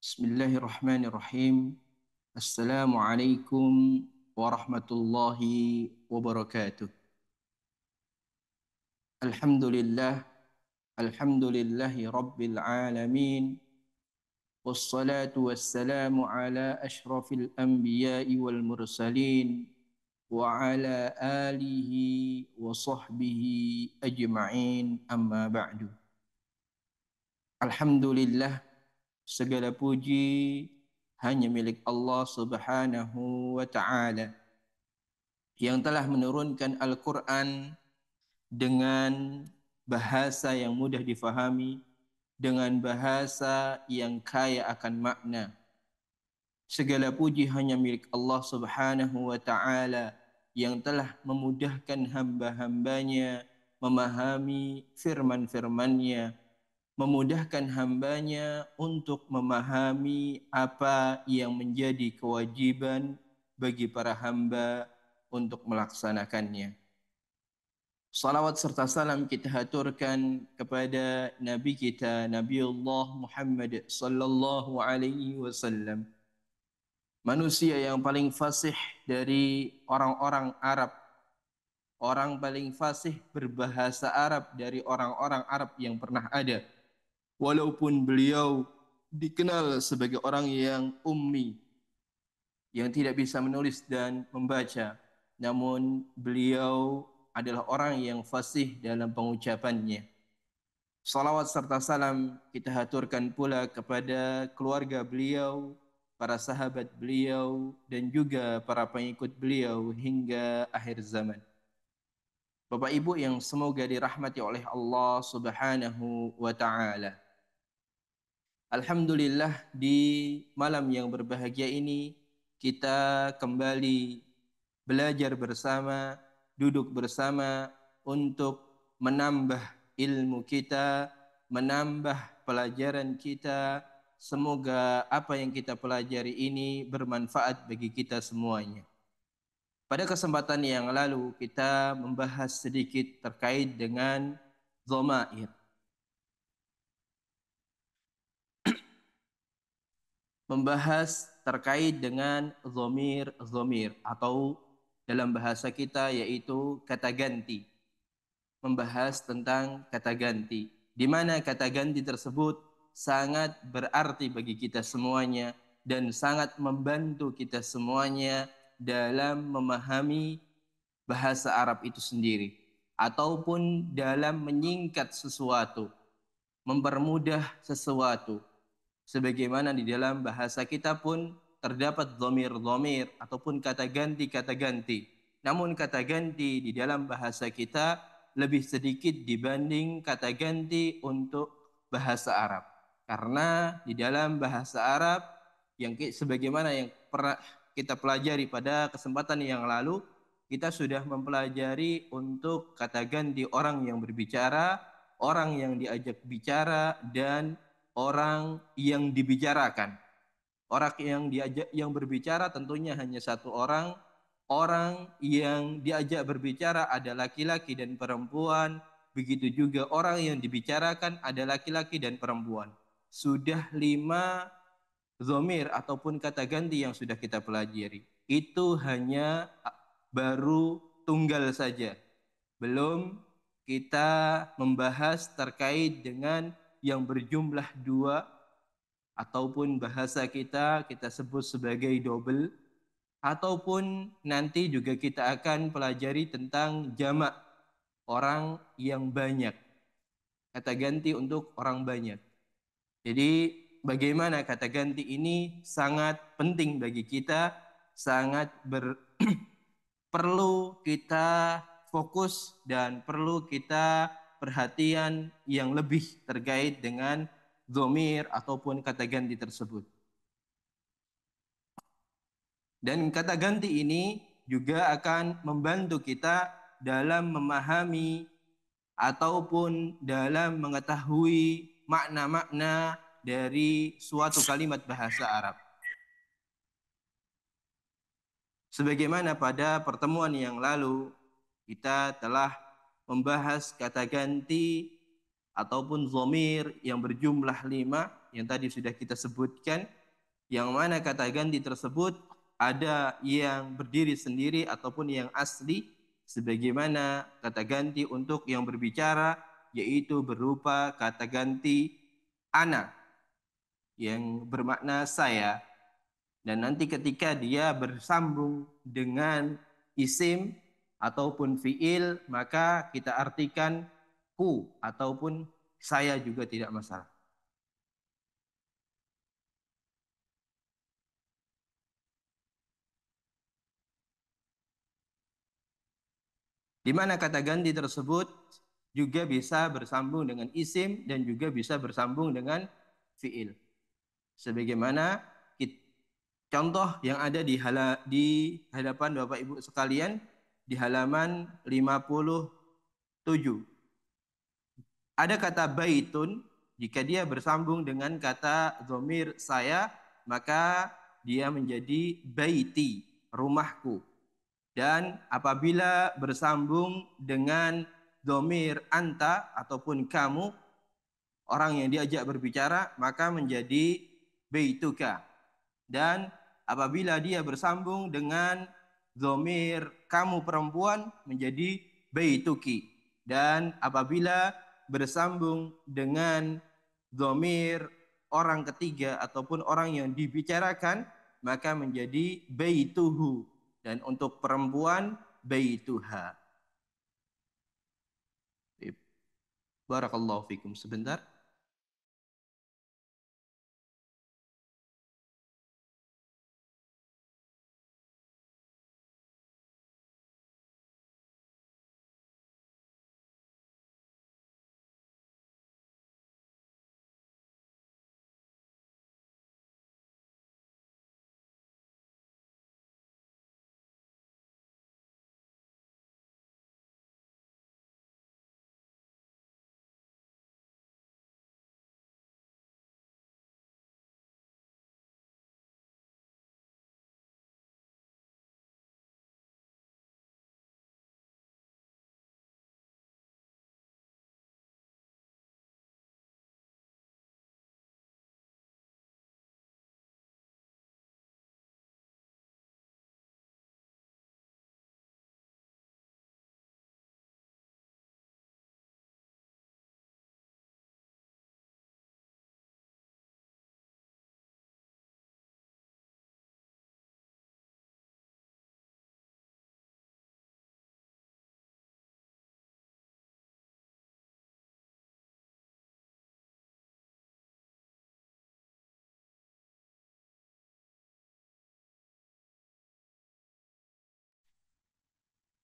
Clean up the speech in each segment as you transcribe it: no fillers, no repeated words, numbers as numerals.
Bismillahirrahmanirrahim. Assalamualaikum warahmatullahi wabarakatuh. Alhamdulillah, alhamdulillahi rabbil alamin. Wassalatu wassalamu ala ashrafil anbiya'i wal mursalin wa ala alihi wa sahbihi ajma'in amma ba'du. Alhamdulillah, segala puji hanya milik Allah Subhanahu wa taala yang telah menurunkan Al-Qur'an dengan bahasa yang mudah difahami, dengan bahasa yang kaya akan makna. Segala puji hanya milik Allah Subhanahu wa taala yang telah memudahkan hamba-hambanya memahami firman-firman-Nya, memudahkan hambanya untuk memahami apa yang menjadi kewajiban bagi para hamba untuk melaksanakannya. Salawat serta salam kita haturkan kepada Nabi kita Nabiullah Muhammad sallallahu alaihi wasallam, manusia yang paling fasih dari orang-orang Arab, orang paling fasih berbahasa Arab dari orang-orang Arab yang pernah ada. Walaupun beliau dikenal sebagai orang yang ummi, yang tidak bisa menulis dan membaca, namun beliau adalah orang yang fasih dalam pengucapannya. Salawat serta salam kita haturkan pula kepada keluarga beliau, para sahabat beliau, dan juga para pengikut beliau hingga akhir zaman. Bapak Ibu yang semoga dirahmati oleh Allah Subhanahu wa taala. Alhamdulillah, di malam yang berbahagia ini kita kembali belajar bersama, duduk bersama untuk menambah ilmu kita, menambah pelajaran kita. Semoga apa yang kita pelajari ini bermanfaat bagi kita semuanya. Pada kesempatan yang lalu kita membahas sedikit terkait dengan dhamair. Membahas terkait dengan dhamir atau dalam bahasa kita yaitu kata ganti. Membahas tentang kata ganti, di mana kata ganti tersebut sangat berarti bagi kita semuanya dan sangat membantu kita semuanya dalam memahami bahasa Arab itu sendiri, ataupun dalam menyingkat sesuatu, mempermudah sesuatu. Sebagaimana di dalam bahasa kita pun terdapat dhamir-dhamir ataupun kata ganti-kata ganti. Namun kata ganti di dalam bahasa kita lebih sedikit dibanding kata ganti untuk bahasa Arab. Karena di dalam bahasa Arab yang sebagaimana yang pernah kita pelajari pada kesempatan yang lalu, kita sudah mempelajari untuk kata ganti orang yang berbicara, orang yang diajak bicara, dan orang yang dibicarakan. Orang yang diajak yang berbicara tentunya hanya satu orang. Orang yang diajak berbicara ada laki-laki dan perempuan. Begitu juga orang yang dibicarakan ada laki-laki dan perempuan. Sudah 5 dhamir ataupun kata ganti yang sudah kita pelajari. Itu hanya baru tunggal saja. Belum kita membahas terkait dengan yang berjumlah 2 ataupun bahasa kita sebut sebagai double, ataupun nanti juga kita akan pelajari tentang jamak, orang yang banyak, kata ganti untuk orang banyak. Jadi bagaimana kata ganti ini sangat penting bagi kita, sangat perlu kita fokus dan perlu kita perhatian yang lebih terkait dengan dhamir ataupun kata ganti tersebut. Dan kata ganti ini juga akan membantu kita dalam memahami ataupun dalam mengetahui makna-makna dari suatu kalimat bahasa Arab. Sebagaimana pada pertemuan yang lalu kita telah membahas kata ganti ataupun dhamir yang berjumlah 5, yang tadi sudah kita sebutkan, yang mana kata ganti tersebut ada yang berdiri sendiri ataupun yang asli, sebagaimana kata ganti untuk yang berbicara yaitu berupa kata ganti ana yang bermakna saya, dan nanti ketika dia bersambung dengan isim ataupun fiil maka kita artikan ku ataupun saya juga tidak masalah. Di mana kata ganti tersebut juga bisa bersambung dengan isim dan juga bisa bersambung dengan fiil. Sebagaimana contoh yang ada di hadapan Bapak Ibu sekalian di halaman 57. Ada kata baitun, jika dia bersambung dengan kata dhamir saya, maka dia menjadi baiti, rumahku. Dan apabila bersambung dengan dhamir anta ataupun kamu, orang yang diajak berbicara, maka menjadi baituka. Dan apabila dia bersambung dengan dhamir kamu perempuan, menjadi baituki. Dan apabila bersambung dengan dhamir orang ketiga ataupun orang yang dibicarakan, maka menjadi baituhu. Dan untuk perempuan, baituha. Barakallahu fikum. Sebentar.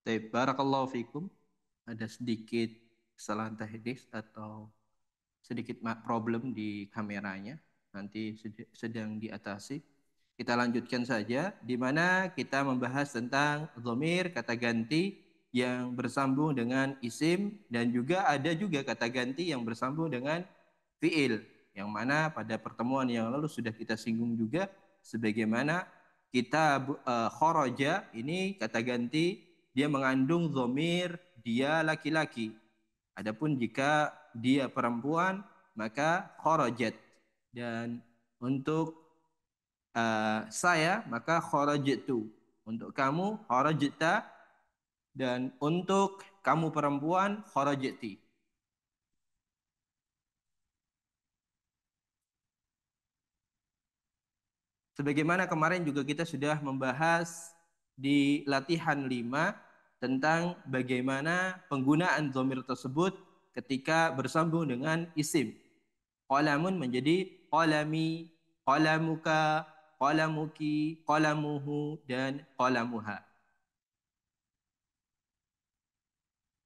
Barakallahu fikum. Ada sedikit kesalahan teknis atau sedikit problem di kameranya, nanti sedang diatasi. Kita lanjutkan saja, di mana kita membahas tentang dhamir, kata ganti yang bersambung dengan isim, dan juga ada juga kata ganti yang bersambung dengan fiil, yang mana pada pertemuan yang lalu sudah kita singgung juga, sebagaimana kita kharaja, ini kata ganti dia mengandung dhamir dia laki-laki. Adapun jika dia perempuan maka kharajat, dan untuk saya maka kharajtu, untuk kamu kharajta, dan untuk kamu perempuan kharajti. Sebagaimana kemarin juga kita sudah membahas di latihan 5 tentang bagaimana penggunaan dhamir tersebut ketika bersambung dengan isim. Qalamun menjadi qalami, qalamuka, qalamuki, qalamuhu, dan qalamuha.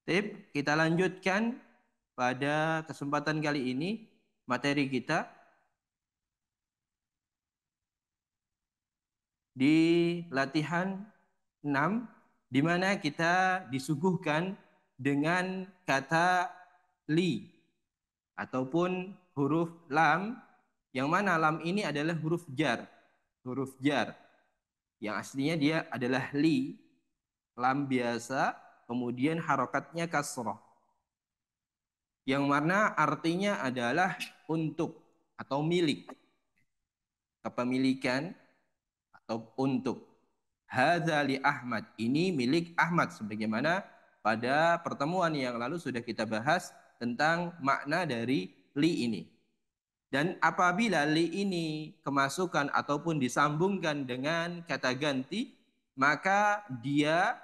Tip, kita lanjutkan pada kesempatan kali ini materi kita di latihan 6, di mana kita disuguhkan dengan kata li ataupun huruf lam, yang mana lam ini adalah huruf jar. Huruf jar yang aslinya dia adalah li, lam biasa, kemudian harokatnya kasroh, yang mana artinya adalah untuk atau milik, kepemilikan atau untuk. Hadza li Ahmad, ini milik Ahmad, sebagaimana pada pertemuan yang lalu sudah kita bahas tentang makna dari li ini. Dan apabila li ini kemasukan ataupun disambungkan dengan kata ganti, maka dia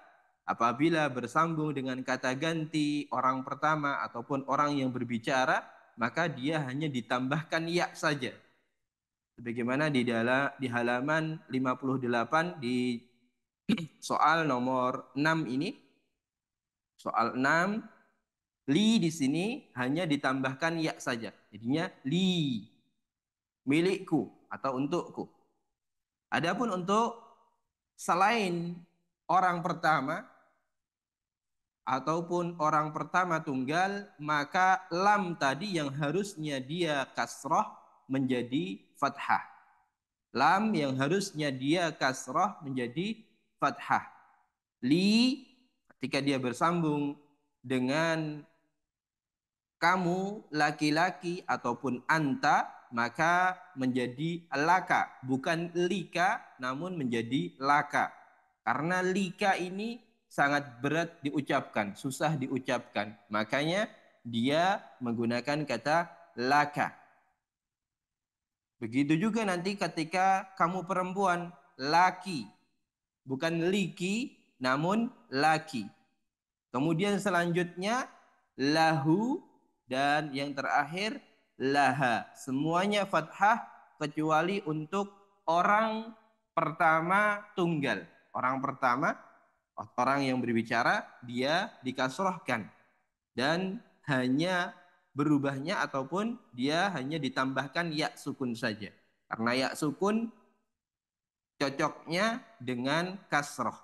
apabila bersambung dengan kata ganti orang pertama ataupun orang yang berbicara, maka dia hanya ditambahkan ya saja. Sebagaimana di halaman 58 di soal nomor 6 ini. Soal 6, li di sini hanya ditambahkan ya saja. Jadinya li, milikku atau untukku. Adapun untuk selain orang pertama ataupun orang pertama tunggal, maka lam tadi yang harusnya dia kasroh menjadi fathah. Lam yang harusnya dia kasroh menjadi fathah. Li ketika dia bersambung dengan kamu laki-laki ataupun anta, maka menjadi laka, bukan lika namun menjadi laka. Karena lika ini sangat berat diucapkan, susah diucapkan. Makanya dia menggunakan kata laka. Begitu juga nanti ketika kamu perempuan, laki, bukan liki namun laki. Kemudian selanjutnya lahu, dan yang terakhir laha. Semuanya fathah kecuali untuk orang pertama tunggal. Orang pertama, orang yang berbicara, dia dikasrohkan. Dan hanya berubahnya ataupun dia hanya ditambahkan ya sukun saja. Karena ya sukun cocoknya dengan kasroh.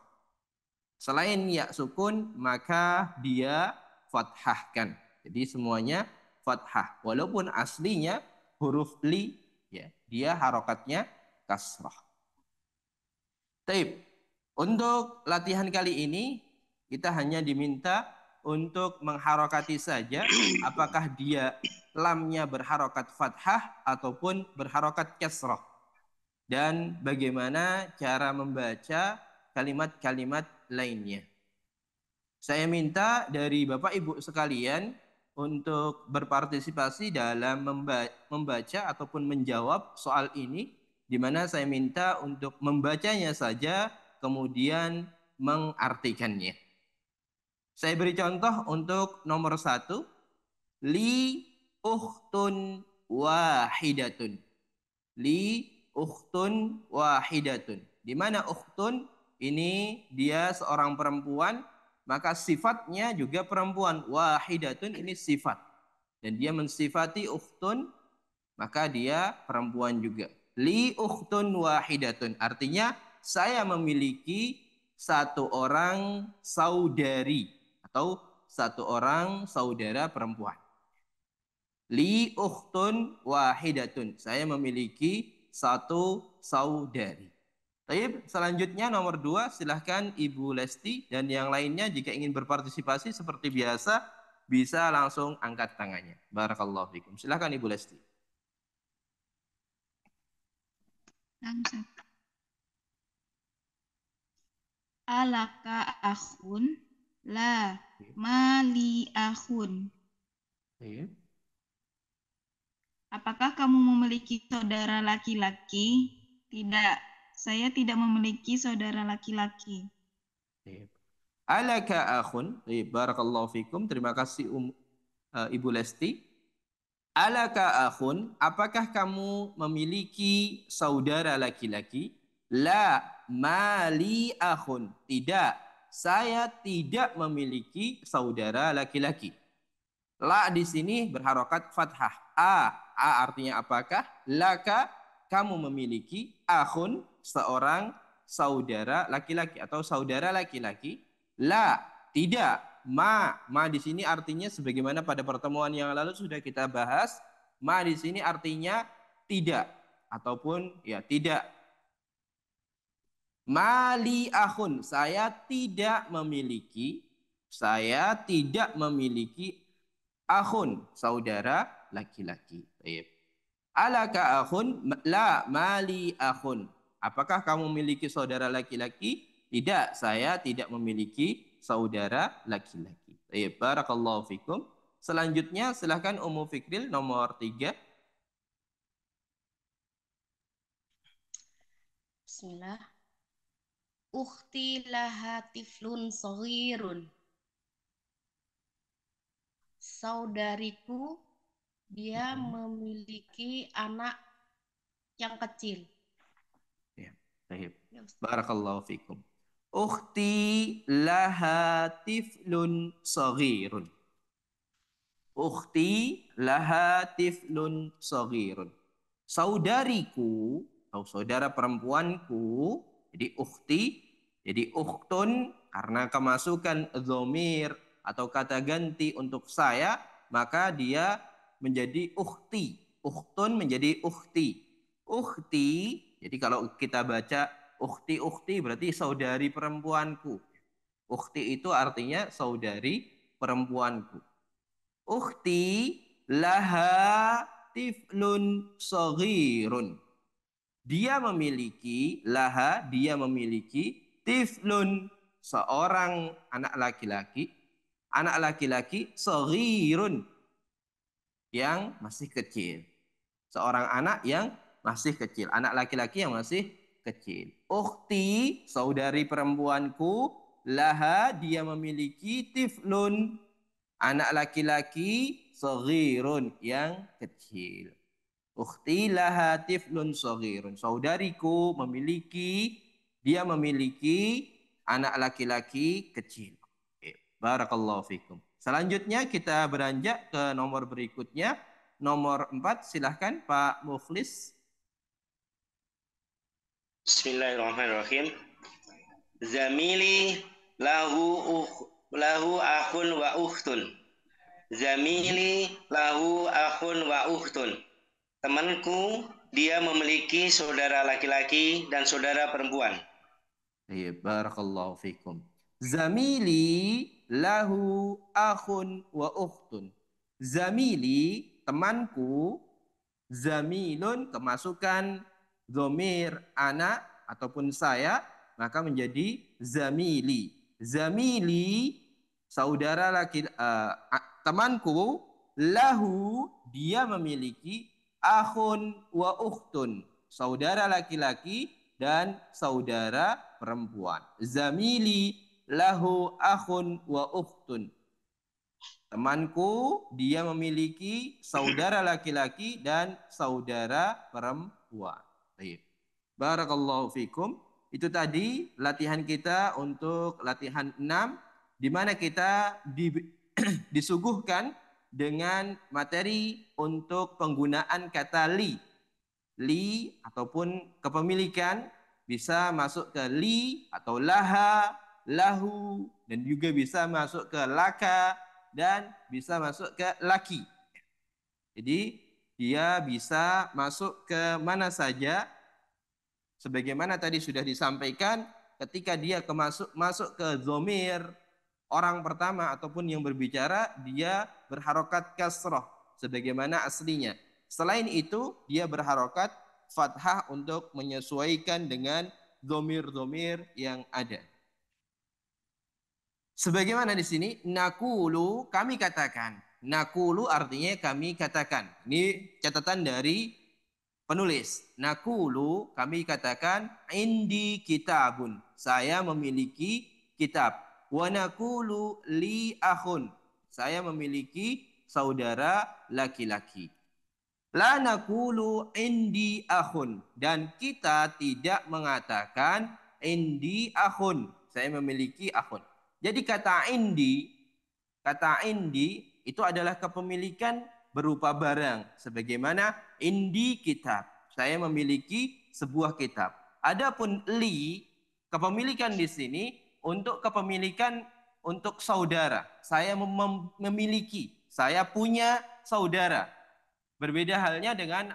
Selain ya sukun, maka dia fathahkan. Jadi semuanya fathah. Walaupun aslinya huruf li, ya, dia harokatnya kasrah. Taib. Untuk latihan kali ini, kita hanya diminta untuk mengharokati saja apakah dia lamnya berharokat fathah ataupun berharokat kasrah. Dan bagaimana cara membaca kalimat-kalimat lainnya. Saya minta dari Bapak Ibu sekalian untuk berpartisipasi dalam membaca ataupun menjawab soal ini, di mana saya minta untuk membacanya saja, kemudian mengartikannya. Saya beri contoh untuk nomor 1, li ukhtun wahidatun. Li ukhtun wahidatun. Di mana ukhtun ini dia seorang perempuan, maka sifatnya juga perempuan. Wahidatun ini sifat. Dan dia mensifati ukhtun, maka dia perempuan juga. Li ukhtun wahidatun. Artinya saya memiliki satu orang saudari atau satu orang saudara perempuan. Li ukhtun wahidatun. Saya memiliki satu saudari. Baik, selanjutnya nomor 2, silahkan Ibu Lesti dan yang lainnya jika ingin berpartisipasi seperti biasa bisa langsung angkat tangannya. Barakallahu fikum. Silahkan Ibu Lesti. Alaka akhun la mali akhun. Apakah kamu memiliki saudara laki-laki? Tidak, saya tidak memiliki saudara laki-laki. Alaka akhun. Barakallahu fikum. Terima kasih Ibu Lesti. Alaka akhun, apakah kamu memiliki saudara laki-laki? La mali akhun. Tidak, saya tidak memiliki saudara laki-laki. La di sini berharokat fathah. A artinya apakah? Laka, kamu memiliki akhun, seorang saudara laki-laki atau saudara laki-laki. La, tidak. Ma di sini artinya sebagaimana pada pertemuan yang lalu sudah kita bahas, ma di sini artinya tidak ataupun ya tidak. Mali akhun, saya tidak memiliki akhun, saudara laki-laki. Alaka akhun? La, mali akhun. Apakah kamu memiliki saudara laki-laki? Tidak, saya tidak memiliki saudara laki-laki. Baik, barakallahu fikum. Selanjutnya silahkan Ummu Fikril nomor 3. Bismillah. Ukhti laha tiflun saghirun. Saudariku, dia memiliki anak yang kecil. Ya, baik. Ya, Ustaz. Barakallahu fikum. Ukhti laha tiflun saghirun. Ukhti laha tiflun saghirun. Saudariku atau saudara perempuanku, jadi ukhti, jadi ukhtun, karena kemasukan dhamir atau kata ganti untuk saya, maka dia menjadi ukhti. Ukhtun menjadi ukhti. Ukhti, jadi kalau kita baca ukhti berarti saudari perempuanku. Ukhti itu artinya saudari perempuanku. Ukhti laha tiflun saghirun. Dia memiliki tiflun, seorang anak laki-laki saghirun, yang masih kecil. Seorang anak yang masih kecil, anak laki-laki yang masih kecil. Ukhti, saudari perempuanku, laha, dia memiliki tiflun, anak laki-laki saghirun, yang kecil. Ukhti laha tiflun saghirun. Saudariku dia memiliki anak laki-laki kecil. Barakallahu fikum. Selanjutnya kita beranjak ke nomor berikutnya. Nomor 4, silahkan Pak Mukhlis. Bismillahirrahmanirrahim. Zamili lahu akhun wa ukhtun. Zamili lahu akhun wa ukhtun. Temanku, dia memiliki saudara laki-laki dan saudara perempuan. Barakallahu fikum. Zamili lahu akhun wa ukhtun. Zamili, temanku. Zamilun, kemasukan dhamir anak ataupun saya, maka menjadi zamili. Zamili, saudara temanku. Lahu, dia memiliki akhun wa ukhtun, saudara laki-laki dan saudara perempuan. Zamili lahu akhun wa ukhtun. Temanku, dia memiliki saudara laki-laki dan saudara perempuan. Baik. Barakallahu fikum. Itu tadi latihan kita untuk latihan 6, di mana kita disuguhkan dengan materi untuk penggunaan kata li. Li ataupun kepemilikan bisa masuk ke li atau laha, lahu, dan juga bisa masuk ke laka, dan bisa masuk ke laki. Jadi dia bisa masuk ke mana saja. Sebagaimana tadi sudah disampaikan, ketika dia masuk ke dhamir orang pertama ataupun yang berbicara, dia berharokat kasroh sebagaimana aslinya. Selain itu, dia berharokat fathah untuk menyesuaikan dengan dhamir-dhamir yang ada. Sebagaimana di sini, nakulu, kami katakan. Nakulu artinya kami katakan. Ini catatan dari penulis. Nakulu, kami katakan, indi kitabun. Saya memiliki kitab. Wa nakulu li akhun. Saya memiliki saudara laki-laki. La nakulu indi akhun. Dan kita tidak mengatakan indi akhun. Saya memiliki akhun. Jadi kata indi itu adalah kepemilikan berupa barang. Sebagaimana indi kitab. Saya memiliki sebuah kitab. Adapun li, kepemilikan di sini untuk kepemilikan untuk saudara. Saya memiliki, saya punya saudara. Berbeda halnya dengan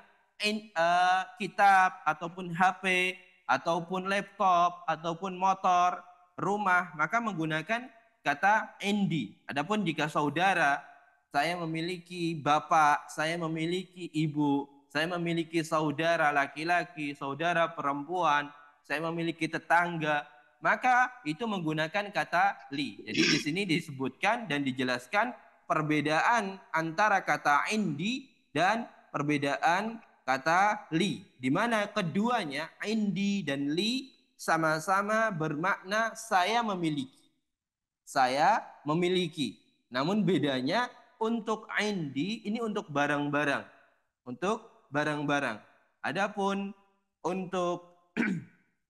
kitab ataupun HP ataupun laptop ataupun motor, rumah, maka menggunakan kata indi. Adapun jika saudara, saya memiliki bapak, saya memiliki ibu, saya memiliki saudara laki-laki, saudara perempuan, saya memiliki tetangga, maka itu menggunakan kata li. Jadi di sini disebutkan dan dijelaskan perbedaan antara kata indi dan perbedaan kata li, di mana keduanya indi dan li sama-sama bermakna saya memiliki. Saya memiliki. Namun bedanya untuk indi ini untuk barang-barang. Untuk barang-barang. Adapun untuk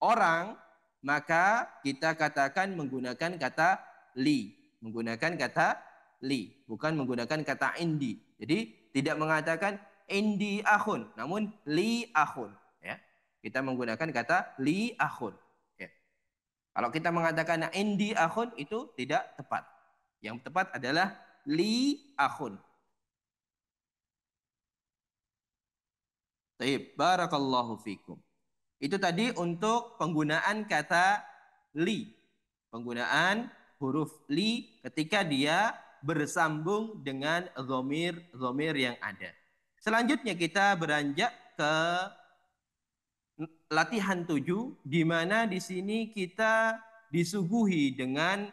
orang, maka kita katakan menggunakan kata li. Menggunakan kata li. Bukan menggunakan kata indi. Jadi tidak mengatakan indi akhun. Namun li akhun. Ya. Kita menggunakan kata li akhun. Ya. Kalau kita mengatakan indi akhun itu tidak tepat. Yang tepat adalah li akhun. Baik, barakallahu fikum. Itu tadi untuk penggunaan kata li. Penggunaan huruf li ketika dia bersambung dengan dhamir yang ada. Selanjutnya kita beranjak ke latihan 7, di mana di sini kita disuguhi dengan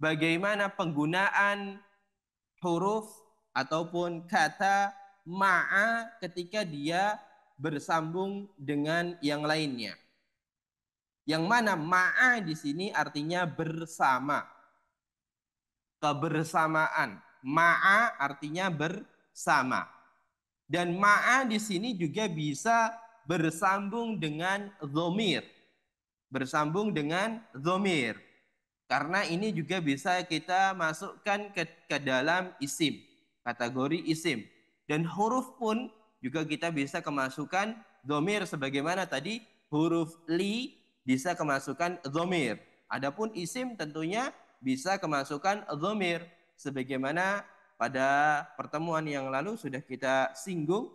bagaimana penggunaan huruf ataupun kata ma'a ketika dia bersambung dengan yang lainnya. Yang mana ma'a di sini artinya bersama. Kebersamaan. Ma'a artinya bersama. Dan ma'a di sini juga bisa bersambung dengan dhamir. Bersambung dengan dhamir. Karena ini juga bisa kita masukkan ke dalam isim, kategori isim. Dan huruf pun juga kita bisa kemasukan dhamir sebagaimana tadi huruf li bisa kemasukan dhamir. Adapun isim tentunya bisa kemasukan dhamir sebagaimana pada pertemuan yang lalu sudah kita singgung.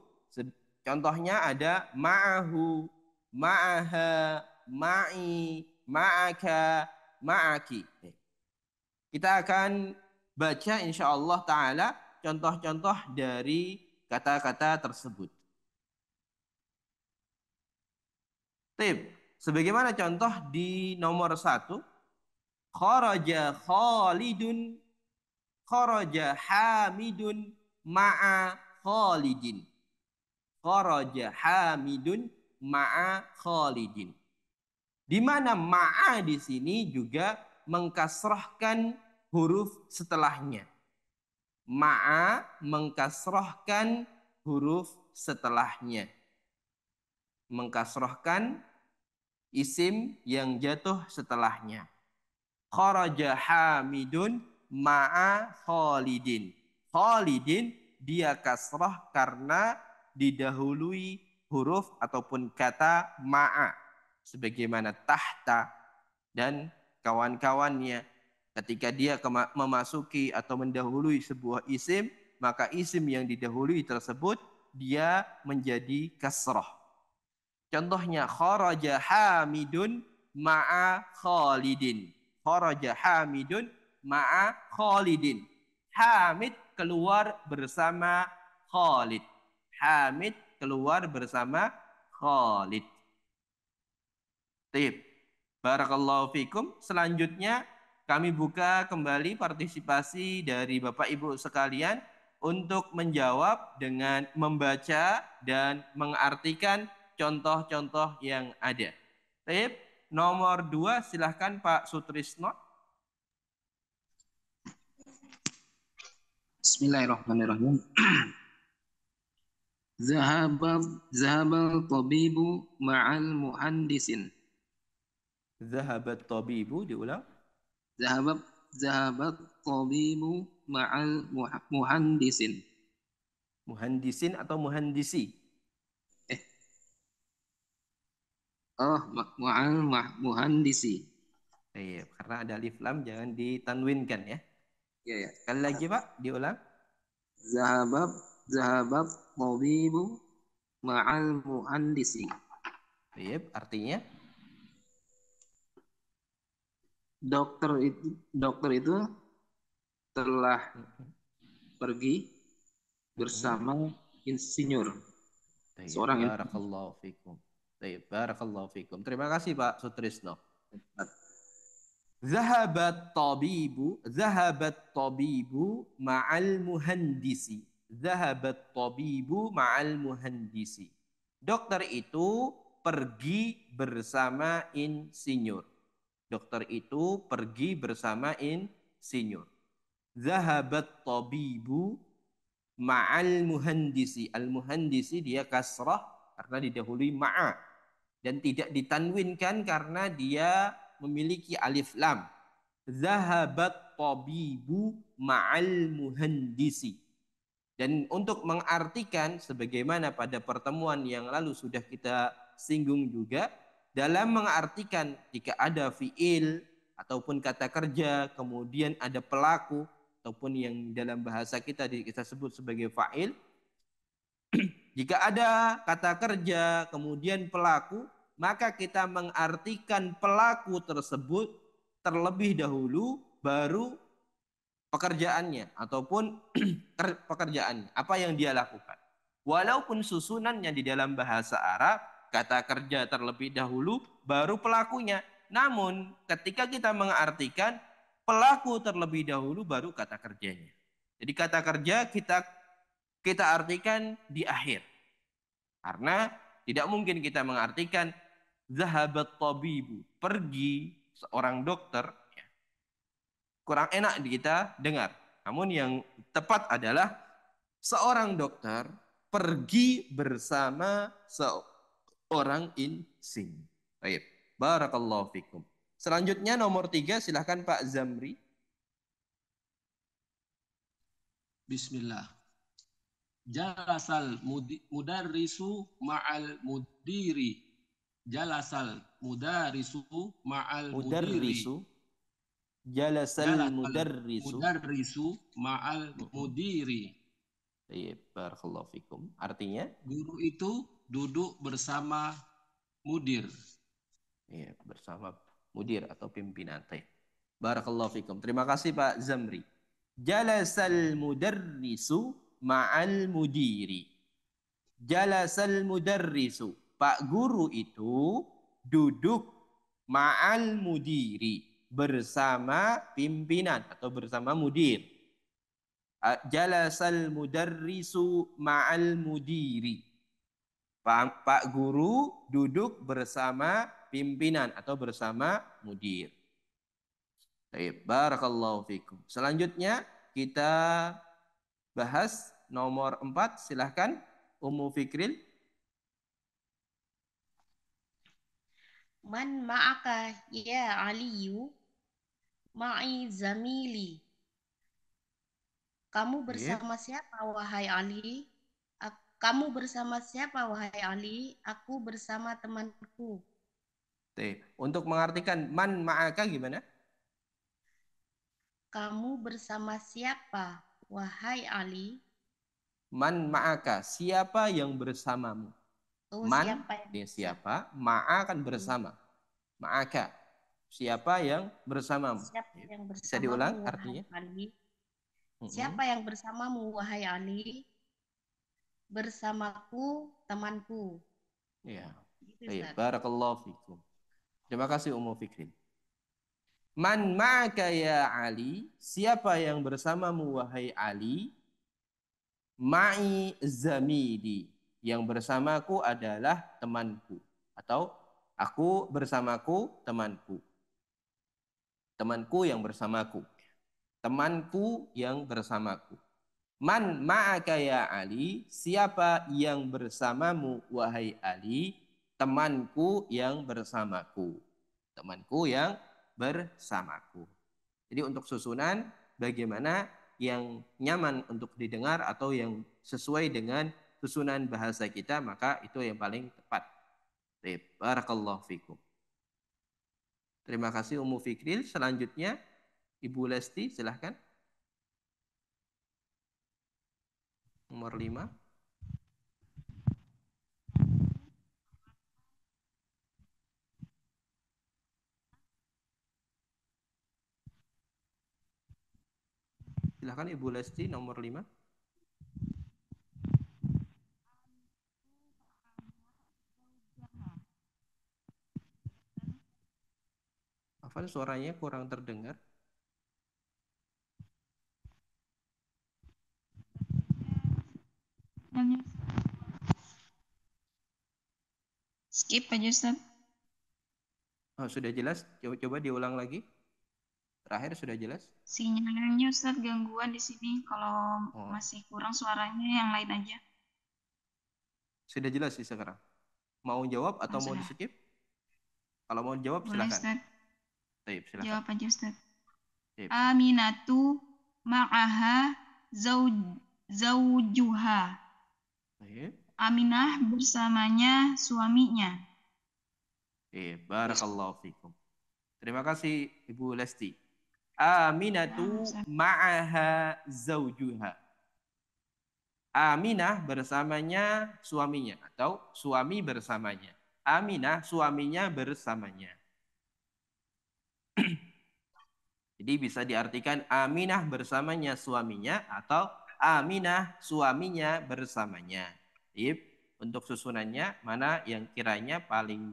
Contohnya ada ma'ahu, ma'aha, ma'i, ma'aka, ma'aki. Kita akan baca insyaallah ta'ala contoh-contoh dari kata-kata tersebut. Tip, sebagaimana contoh di nomor 1, kharaja Khalidun, kharaja Hamidun ma'a Khalidin. Kharaja Hamidun ma'a Khalidin. Di mana ma'a di sini juga mengkasrahkan huruf setelahnya. Ma'a mengkasrahkan huruf setelahnya. Mengkasrahkan isim yang jatuh setelahnya. Kharaja Hamidun ma'a Khalidin. Khalidin dia kasrah karena didahului huruf ataupun kata ma'a. Sebagaimana tahta dan kawan-kawannya. Ketika dia memasuki atau mendahului sebuah isim, maka isim yang didahului tersebut dia menjadi kasrah. Contohnya kharaja Hamidun ma'a Khalidin. Kharaja Hamidun ma'a Khalidin. Hamid keluar bersama Khalid. Hamid keluar bersama Khalid. Tip. Barakallahu fikum. Selanjutnya kami buka kembali partisipasi dari Bapak Ibu sekalian untuk menjawab dengan membaca dan mengartikan contoh-contoh yang ada. Tip. Nomor 2 silahkan Pak Sutrisno. Bismillahirrahmanirrahim. Zahabal tabibu ma'al muhandisin. Zahabat tabibu, diulang. Zahabat tabibu ma'al muhandisin. Muhandisin atau muhandisi? Ma'al muhandisi. Iya, karena ada alif lam jangan ditanwinkan ya. Ya. Sekali lagi Pak, diulang. Zahabat tabibu ma'al muhandisi. Iya, artinya dokter itu telah pergi bersama insinyur. Baik, Seorang barakallahu fikum. Baik, barakallahu fikum. Terima kasih Pak Sutrisno. Zahabat tabibu ma'al muhandisi. Zahabat tabibu ma'al muhandisi. Dokter itu pergi bersama insinyur. Dokter itu pergi bersama insinyur. Zahabat tabibu ma'al muhandisi. Al-muhandisi dia kasrah karena didahului ma'a. Dan tidak ditanwinkan karena dia memiliki alif lam. Zahabat tabibu ma'al muhandisi. Dan untuk mengartikan sebagaimana pada pertemuan yang lalu sudah kita singgung juga, dalam mengartikan jika ada fiil ataupun kata kerja, kemudian ada pelaku ataupun yang dalam bahasa kita sebut sebagai fa'il, jika ada kata kerja kemudian pelaku, maka kita mengartikan pelaku tersebut terlebih dahulu baru pekerjaannya ataupun pekerjaannya, apa yang dia lakukan. Walaupun susunannya di dalam bahasa Arab, kata kerja terlebih dahulu baru pelakunya. Namun ketika kita mengartikan pelaku terlebih dahulu baru kata kerjanya. Jadi kata kerja kita artikan di akhir. Karena tidak mungkin kita mengartikan zahabat tabibu, pergi seorang dokter, kurang enak kita dengar. Namun yang tepat adalah seorang dokter pergi bersama seorang insinyur. Baik, barakallahu fikum. Selanjutnya nomor 3, silahkan Pak Zamri. Bismillah. Jalasal mudarrisu ma'al mudiri. Jalasal mudarrisu ma'al mudiri. Jalasal mudarrisu ma'al mudiri. Baik, barakallahu fikum. Artinya? Guru itu duduk bersama mudir. Iya, bersama mudir atau pimpinan. Barakallahu fikum. Terima kasih Pak Zamri. Jalasal mudarrisu ma'al mudiri. Jalasal mudarrisu. Pak guru itu duduk ma'al mudiri, bersama pimpinan atau bersama mudir. Jalasal mudarrisu ma'al mudiri. Pak guru duduk bersama pimpinan atau bersama mudir. Baik, barakallahu fikum. Selanjutnya kita bahas nomor 4. Silahkan Ummu Fikril. Man ma'aka ya Aliyu ma'i zamili. Kamu bersama siapa wahai Ali? Kamu bersama siapa wahai Ali? Aku bersama temanku. Untuk mengartikan man ma'aka gimana? Kamu bersama siapa wahai Ali? Man ma'aka, siapa yang bersamamu? Man siapa, ma'a kan bersama. Ma'aka, siapa yang bersamamu? Siapa yang bersamamu, bisa diulang artinya? Ali? Siapa yang bersamamu wahai Ali? Bersamaku temanku. Ya. Baik, barakallahu fikum. Terima kasih Ummu Fikrin. Man ma'aka ya Ali, siapa yang bersamamu wahai Ali? Ma'i zamili, yang bersamaku adalah temanku, atau aku bersamaku temanku. Temanku yang bersamaku. Temanku yang bersamaku. Man ma'aka ya Ali, siapa yang bersamamu wahai Ali? Temanku yang bersamaku. Temanku yang bersamaku. Jadi untuk susunan bagaimana yang nyaman untuk didengar atau yang sesuai dengan susunan bahasa kita, maka itu yang paling tepat. Barakallahu fikum. Terima kasih Ummu Fikril. Selanjutnya Ibu Lesti, silahkan. Nomor 5. Silahkan Ibu Lesti nomor 5. Afan, suaranya kurang terdengar. Skip aja Ustaz. Oh, sudah jelas? Coba diulang lagi. Terakhir sudah jelas? Sinyalnya Ustaz gangguan di sini. Kalau Oh. masih kurang suaranya yang lain aja. Sudah jelas sih sekarang. Mau jawab atau mau sudah. di-skip? Kalau mau jawab Boleh silakan. Ustaz. Baik, silakan. Jawab aja Ustaz. Baik. Aminatu ma'aha zaujuha. Baik. Aminah bersamanya suaminya. Barakallahu fikum. Terima kasih Ibu Lesti. Aminatu ma'aha zaujuha. Aminah bersamanya suaminya atau suami bersamanya. Aminah suaminya bersamanya. Jadi bisa diartikan Aminah bersamanya suaminya atau Aminah suaminya bersamanya. Jadi untuk susunannya mana yang kiranya paling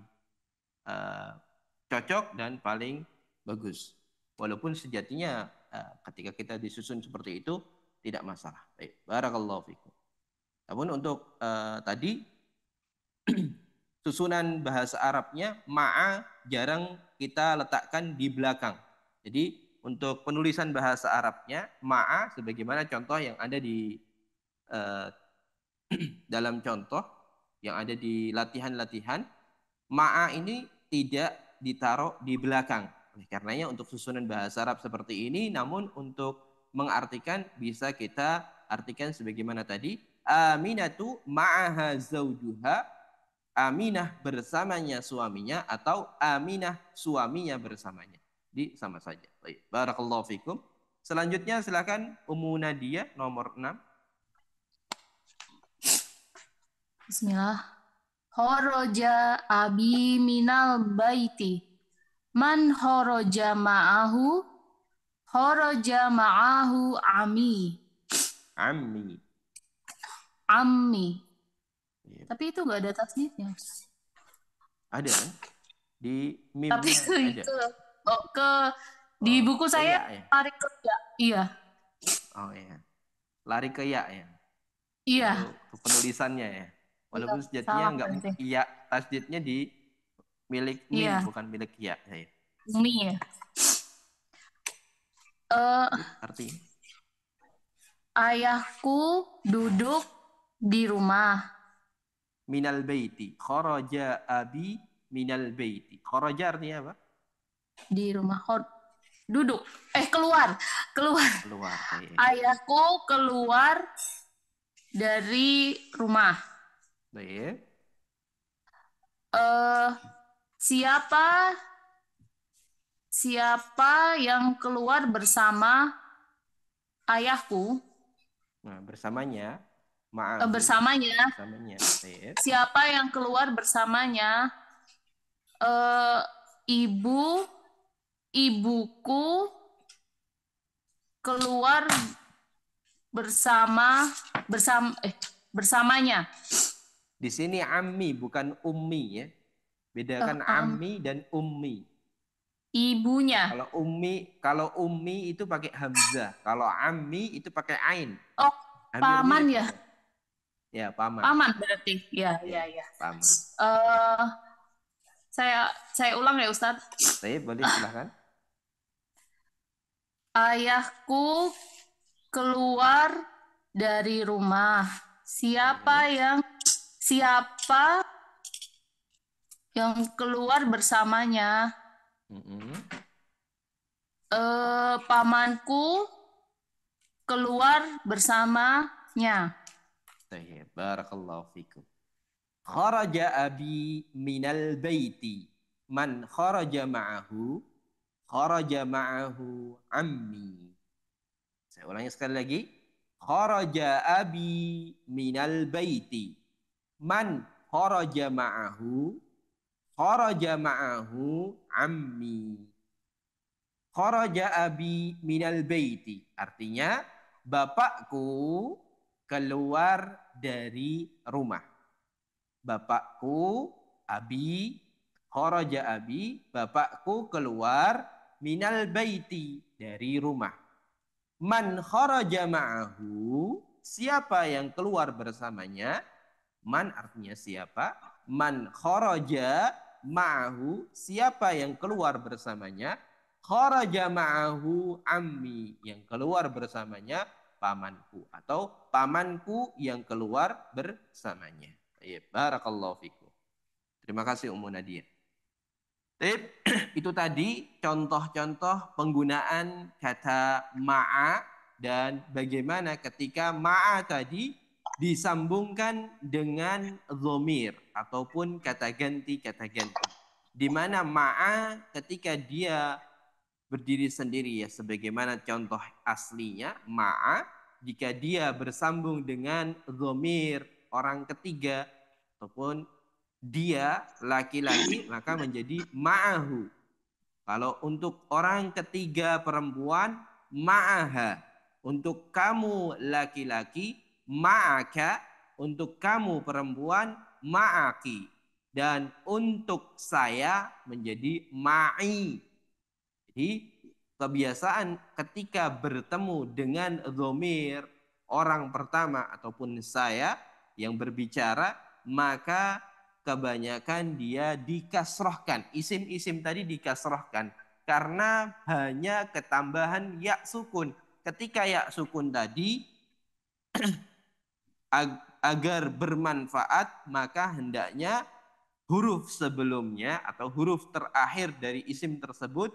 cocok dan paling bagus. Walaupun sejatinya ketika kita disusun seperti itu tidak masalah. Baik, barakallahu fikum. Namun untuk tadi susunan bahasa Arabnya ma'a jarang kita letakkan di belakang. Jadi untuk penulisan bahasa Arabnya ma'a sebagaimana contoh yang ada di dalam contoh yang ada di latihan-latihan, ma'a ini tidak ditaruh di belakang. Oleh karenanya untuk susunan bahasa Arab seperti ini, namun untuk mengartikan bisa kita artikan sebagaimana tadi, Aminatu ma'aha zaujuha, Aminah bersamanya suaminya, atau Aminah suaminya bersamanya. Jadi sama saja. Baik, barakallahu fikum. Selanjutnya silakan Ummu Nadia nomor 6. Bismillah. Kharaja abi minal baiti. Man kharaja ma'ahu? Kharaja ma'ahu ami. Ammi. Ammi. Iya. Tapi itu nggak ada tasdidnya. Ada kan? Di mimnya Tapi ada. itu di buku saya ya. lari ke ya. Iya. Oh iya. Lari ke ya ya. Iya. Untuk penulisannya ya. Walaupun Iya, sejatinya salah enggak berarti. ya, tasdidnya di milik mim Iya. bukan milik ya. Ya. Ini ya. Artinya Ayahku duduk di rumah. minal baiti. Kharaja abi minal baiti. Kharaja artinya apa? Di rumah. Duduk. Keluar. Keluar. Ya. Ayahku keluar dari rumah. Baik. Siapa yang keluar bersama ayahku? Nah, bersamanya. Bersamanya. Bersamanya. Baik. Siapa yang keluar bersamanya? Ibuku keluar bersamanya. Di sini ammi bukan ummi ya. Bedakan ammi dan ummi. Ibunya. Kalau ummi itu pakai hamzah. Kalau ammi itu pakai ain. Oh, paman ya? Ya, paman. Paman berarti. Ya. Paman. Saya ulang ya Ustadz. Baik, boleh silahkan. Ayahku keluar dari rumah. Siapa yang keluar bersamanya? Pamanku keluar bersamanya. Barakallahu fikum. Kharaja abi minal baiti. Man kharaja ma'ahu? Kharaja ma'ahu ammi. Saya ulangi sekali lagi. Kharaja abi minal baiti. Man kharaja ma'ahu? Kharaja ma'ahu ammi. Kharaja abi minal baiti. Artinya bapakku keluar dari rumah. Bapakku, abi, kharaja abi, bapakku keluar minal baiti, dari rumah. Man kharaja ma'ahu, siapa yang keluar bersamanya? Man artinya siapa? Man kharaja ma'ahu, siapa yang keluar bersamanya? Kharaja ma'ahu ammi, yang keluar bersamanya pamanku, atau pamanku yang keluar bersamanya. Ya, barakallahu fikum. Terima kasih Ummu Nadia. Itu tadi contoh-contoh penggunaan kata ma'a dan bagaimana ketika ma'a tadi disambungkan dengan dhamir ataupun kata ganti. Di mana ma'a ketika dia berdiri sendiri ya sebagaimana contoh aslinya ma'a, jika dia bersambung dengan dhamir orang ketiga ataupun dia laki-laki maka menjadi ma'ahu. Kalau untuk orang ketiga perempuan ma'aha. Untuk kamu laki-laki ma'aka. Untuk kamu perempuan ma'aki. Dan untuk saya menjadi ma'i. Jadi kebiasaan ketika bertemu dengan dhamir orang pertama ataupun saya yang berbicara, maka kebanyakan dia dikasrohkan. Isim-isim tadi dikasrohkan. Karena hanya ketambahan ya sukun. Ketika ya sukun tadi, agar bermanfaat, maka hendaknya huruf sebelumnya atau huruf terakhir dari isim tersebut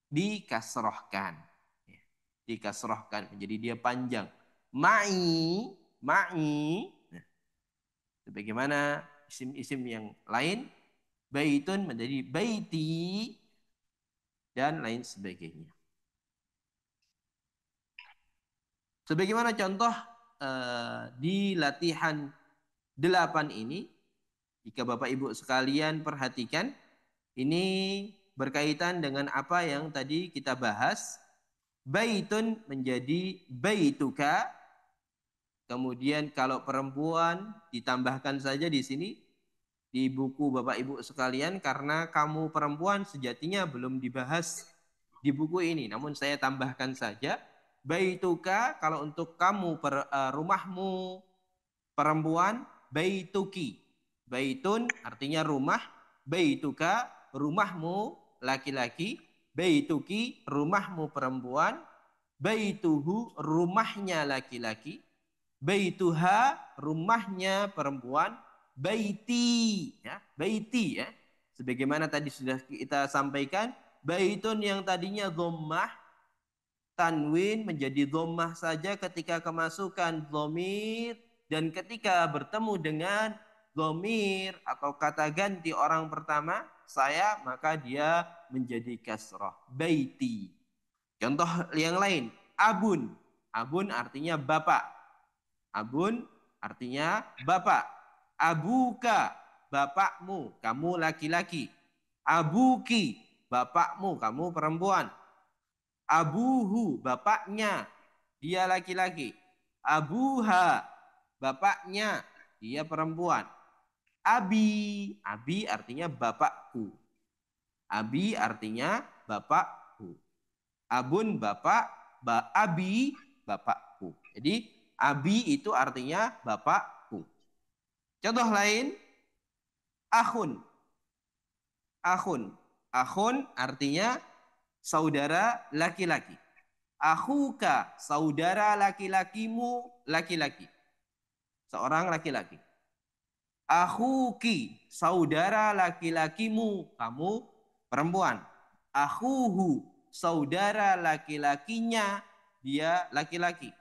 dikasrohkan. Dikasrohkan. Jadi dia panjang. Ma'i. Nah, sebagaimana isim-isim yang lain, baitun menjadi baiti, dan lain sebagainya. Sebagaimana contoh di latihan 8 ini, jika Bapak Ibu sekalian perhatikan, ini berkaitan dengan apa yang tadi kita bahas. Baitun menjadi baituka. Kemudian kalau perempuan ditambahkan saja di sini di buku Bapak Ibu sekalian, karena kamu perempuan sejatinya belum dibahas di buku ini, namun saya tambahkan saja baituka. Kalau untuk kamu rumahmu perempuan, baituki. Baitun artinya rumah, baituka rumahmu laki-laki, baituki rumahmu perempuan, baituhu rumahnya laki-laki, baituha rumahnya perempuan, baiti ya, baiti ya. Sebagaimana tadi sudah kita sampaikan, baitun yang tadinya dhammah, tanwin menjadi dhammah saja ketika kemasukan dhamir, dan ketika bertemu dengan dhamir atau kata ganti orang pertama saya, maka dia menjadi kasrah, baiti. Contoh yang lain, abun. Abun artinya bapak. Abun artinya bapak. Abuka, bapakmu, kamu laki-laki. Abuki, bapakmu, kamu perempuan. Abuhu, bapaknya, dia laki-laki. Abuha, bapaknya, dia perempuan. Abi, abi artinya bapakku. Abi artinya bapakku. Abun bapak, abi bapakku. Jadi abi itu artinya bapakku. Contoh lain, akhun. Akhun. Akhun artinya saudara laki-laki. Akhuka, saudara laki-lakimu laki-laki. Seorang laki-laki. Akhuki, saudara laki-lakimu, kamu perempuan. Akhuhu, saudara laki-lakinya, dia laki-laki.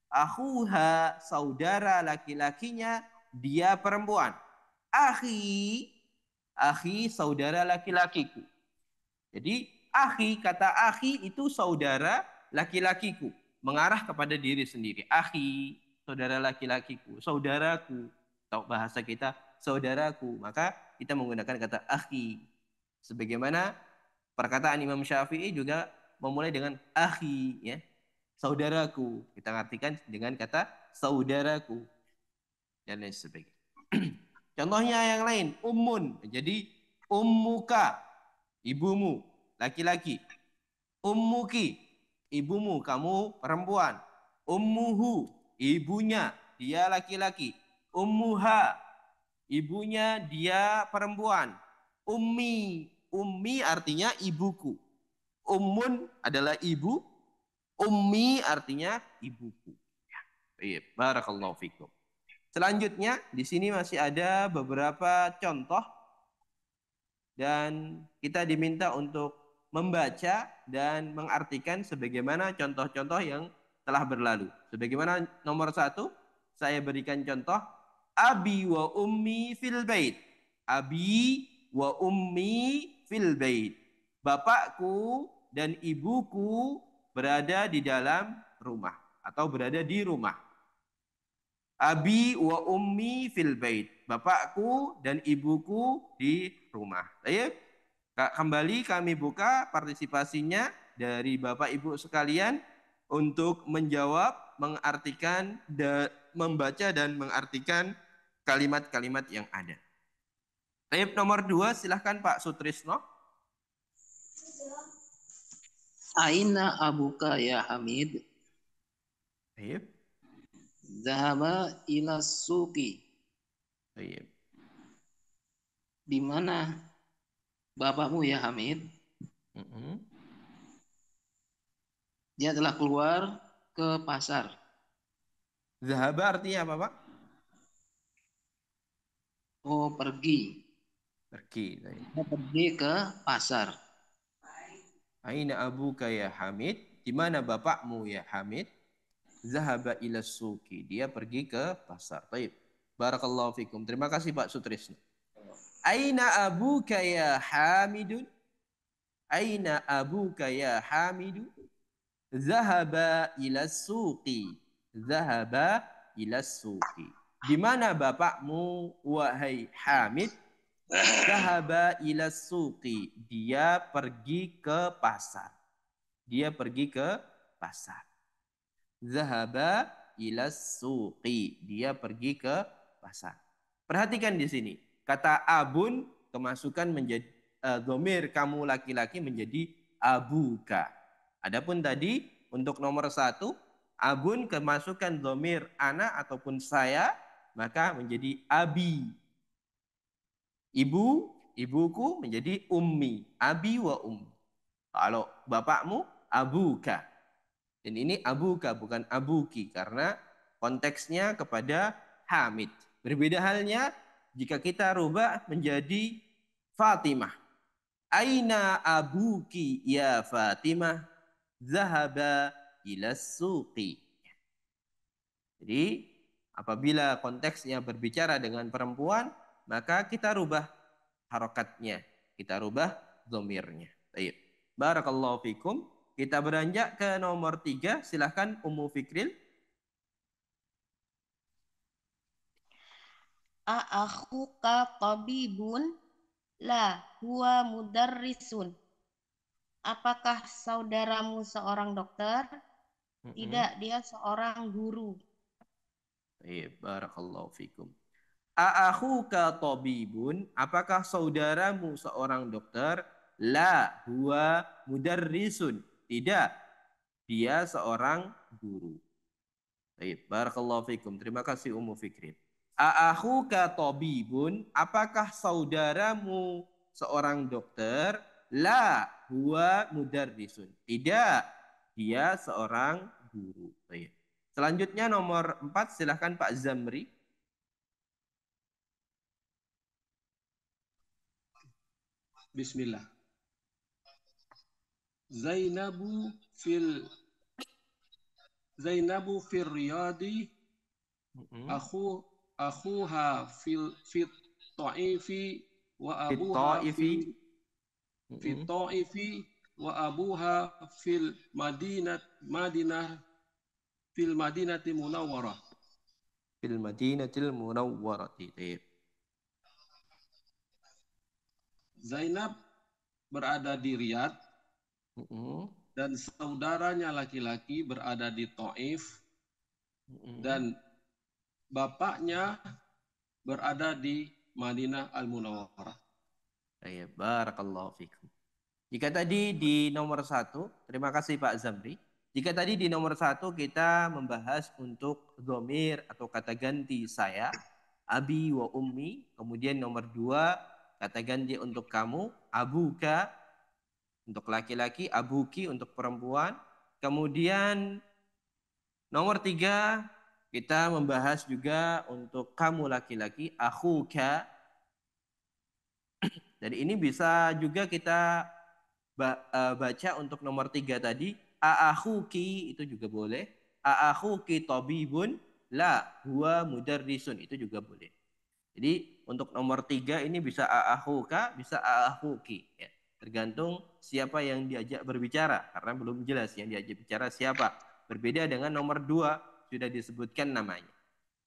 Akhuha, saudara laki-lakinya, dia perempuan. Akhi, akhi saudara laki-lakiku. Jadi akhi, kata akhi itu saudara laki-lakiku, mengarah kepada diri sendiri. Akhi, saudara laki-lakiku, saudaraku. Atau bahasa kita saudaraku, maka kita menggunakan kata akhi. Sebagaimana perkataan Imam Syafi'i juga memulai dengan akhi ya. saudaraku. Kita artikan dengan kata saudaraku dan lain sebagainya. Contohnya yang lain, ummun. Jadi ummuka, ibumu, laki-laki. Ummuki, ibumu, kamu perempuan. Ummuhu, ibunya, dia laki-laki. Ummuha, ibunya, dia perempuan. Ummi, ummi artinya ibuku. Ummun adalah ibu, ummi artinya ibuku. Ya, barakallahu fikum. Selanjutnya, di sini masih ada beberapa contoh dan kita diminta untuk membaca dan mengartikan sebagaimana contoh-contoh yang telah berlalu. Sebagaimana nomor 1, saya berikan contoh, abi wa ummi fil bait. Abi wa ummi fil bait. Bapakku dan ibuku berada di dalam rumah atau berada di rumah. Abi wa ummi fil bait. Bapakku dan ibuku di rumah. Baik. Kembali kami buka partisipasinya dari Bapak Ibu sekalian untuk menjawab, mengartikan, membaca dan mengartikan kalimat-kalimat yang ada. Baik, nomor 2 silahkan Pak Sutrisno. Aina abuka ya Hamid? Baik. Zahaba ila suki. Baik. Di mana bapakmu ya Hamid? Dia telah keluar ke pasar. Zahaba artinya apa, Pak? Oh, pergi. Pergi. Dia pergi ke pasar. Aina abuka ya Hamid? Di mana bapakmu ya Hamid? Zahaba ila suki. Dia pergi ke pasar. Baik. Barakallahu fikum. Terima kasih Pak Sutrisno. Aina abuka ya Hamidun? Aina abuka ya Hamidu? Zahaba ila suki. Zahaba ila suki. Di mana bapakmu wahai Hamid? Zahaba ila suki. Dia pergi ke pasar. Dia pergi ke pasar. Zahaba ila suqi. Dia pergi ke pasar. Perhatikan di sini. Kata abun kemasukan menjadi dhamir kamu laki-laki menjadi abuka. Adapun tadi untuk nomor 1, abun kemasukan dhamir ana ataupun saya, maka menjadi abi. Ibu, ibuku menjadi ummi. Abi wa ummi. Kalau bapakmu, abuka. Dan ini abuka bukan abuki karena konteksnya kepada Hamid. Berbeda halnya jika kita rubah menjadi Fatimah. Aina abuki ya Fatimah? Zahaba ila suqi. Jadi apabila konteksnya berbicara dengan perempuan, maka kita rubah harokatnya. Kita rubah dhamirnya. Baik. Barakallahu fikum. Kita beranjak ke nomor 3. Silahkan Ummu Fikril. Akhuka tabibun? La, huwa mudarrisun. Apakah saudaramu seorang dokter? Tidak, dia seorang guru. Barakallahu fikum. Akhuka tabibun? Apakah saudaramu seorang dokter? La, huwa mudarrisun. Tidak, dia seorang guru. Baik, barakallahu fikum. Terima kasih Ummu Fikrin. Akhuka tabibun? Apakah saudaramu seorang dokter? La, huwa mudarrisun. Tidak, dia seorang guru. Baik. Selanjutnya nomor 4, silahkan Pak Zamri. Bismillah. Zainabu fil riyadi akhuha fit ta'ifi wa abuha fil ta'ifi wa abuha fil madinati munawwarah. Fil madinatil munawwarati. Zainab berada di Riyadh dan saudaranya laki-laki berada di Taif dan bapaknya berada di Madinah Al-Munawwarah. Baik, barakallahu fikum. Jika tadi di nomor 1, terima kasih Pak Zamri. Jika tadi di nomor 1 kita membahas untuk dhamir atau kata ganti saya, abi wa ummi. Kemudian nomor 2 kata ganti untuk kamu, abuka untuk laki-laki, abuki untuk perempuan. Kemudian nomor 3 kita membahas juga untuk kamu laki-laki, akhuka. Dan ini bisa juga kita baca untuk nomor 3 tadi, a'akhuki, itu juga boleh. A'akhuki tabibun, la huwa mudarrisun, itu juga boleh. Jadi untuk nomor 3 ini bisa a'akhuka, bisa a'akhuki. Ya. Tergantung siapa yang diajak berbicara, karena belum jelas yang diajak bicara siapa. Berbeda dengan nomor 2, sudah disebutkan namanya.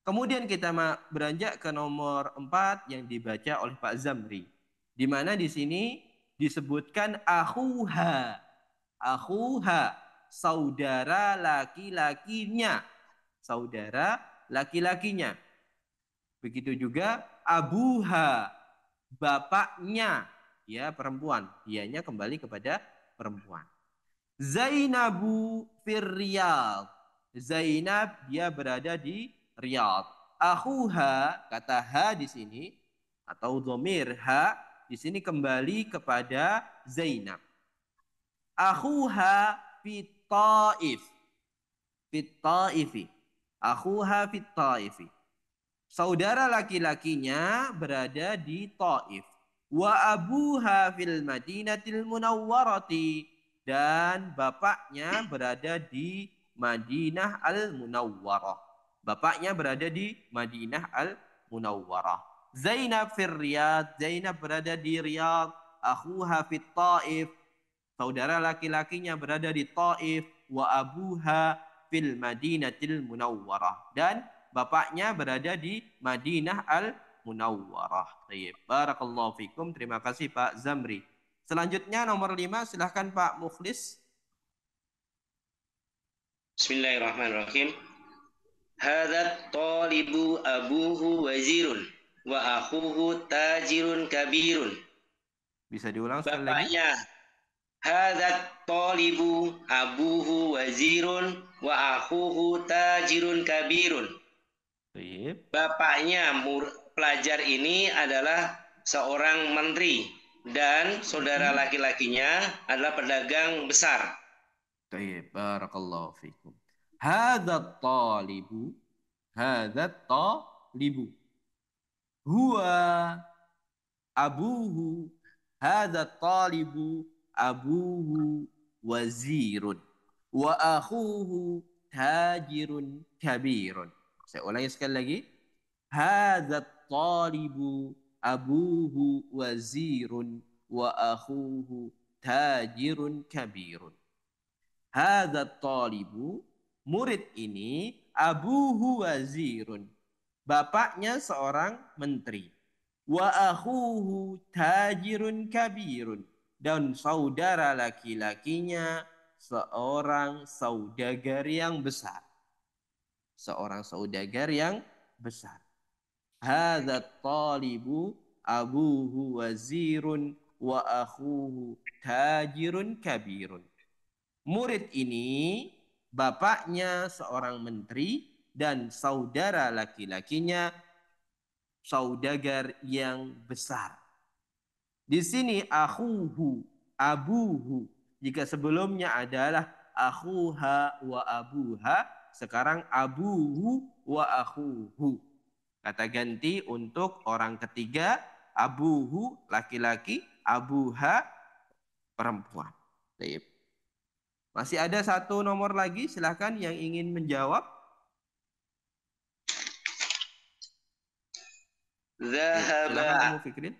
Kemudian kita beranjak ke nomor 4 yang dibaca oleh Pak Zamri. Di mana di sini disebutkan akhuha. Akhuha, saudara laki-lakinya. Saudara laki-lakinya. Begitu juga abuha, bapaknya, ya perempuan. Dianya kembali kepada perempuan. Zainabu firriyad. Zainab dia berada di Riyadh. Akhuha, kata ha di sini atau dhamir ha di sini kembali kepada Zainab. Akhuha fit Taif. Fit Taifi. Akhuha fit Taifi. Saudara laki-lakinya berada di Taif. Wa abuha fil Madinatil Munawwarati. Dan bapaknya berada di Madinah Al-Munawwarah. Bapaknya berada di Madinah Al-Munawwarah. Zainab fir Riyadh. Zainab berada di Riyadh. Akhuha fit Taif. Saudara laki-lakinya berada di Taif. Wa abuha fil Madinatil Munawwarah. Dan bapaknya berada di Madinah Al-Munawwarah. Baik, barakallahu fikum. Terima kasih Pak Zamri. Selanjutnya nomor 5, silahkan Pak Mukhlis. Bismillahirrahmanirrahim. Hadat talibu abuhu wazirun wa akhuhu tajirun kabirun. Bisa diulang sekali lagi? Bapaknya hadat talibu abuhu wazirun wa akhuhu tajirun kabirun. Baik. Bapaknya pelajar ini adalah seorang menteri dan saudara laki-lakinya adalah pedagang besar. Baik, barakallahu fikum. Hadat talibu. Hadat talibu. Huwa abuhu. Hadat talibu abuhu wazirun. Wa akhuhu tajirun kabirun. Saya ulangi sekali lagi. Hadat talibu abuhu wazirun wa akhuhu tajirun kabirun. Hadat talibu, murid ini, abuhu wazirun. Bapaknya seorang menteri. Wa akhuhu tajirun kabirun. Dan saudara laki-lakinya seorang saudagar yang besar. Seorang saudagar yang besar. Hadat talibu abuhu wazirun wa akhuhu tajirun kabirun. Murid ini bapaknya seorang menteri dan saudara laki-lakinya saudagar yang besar. Di sini akhuhu, abuhu. Jika sebelumnya adalah akhuha wa abuha, sekarang abuhu wa akhuhu. Kata ganti untuk orang ketiga, abuhu laki-laki, abuha perempuan. Baik. Masih ada satu nomor lagi, silahkan yang ingin menjawab. Silahkan Ummu Fikril.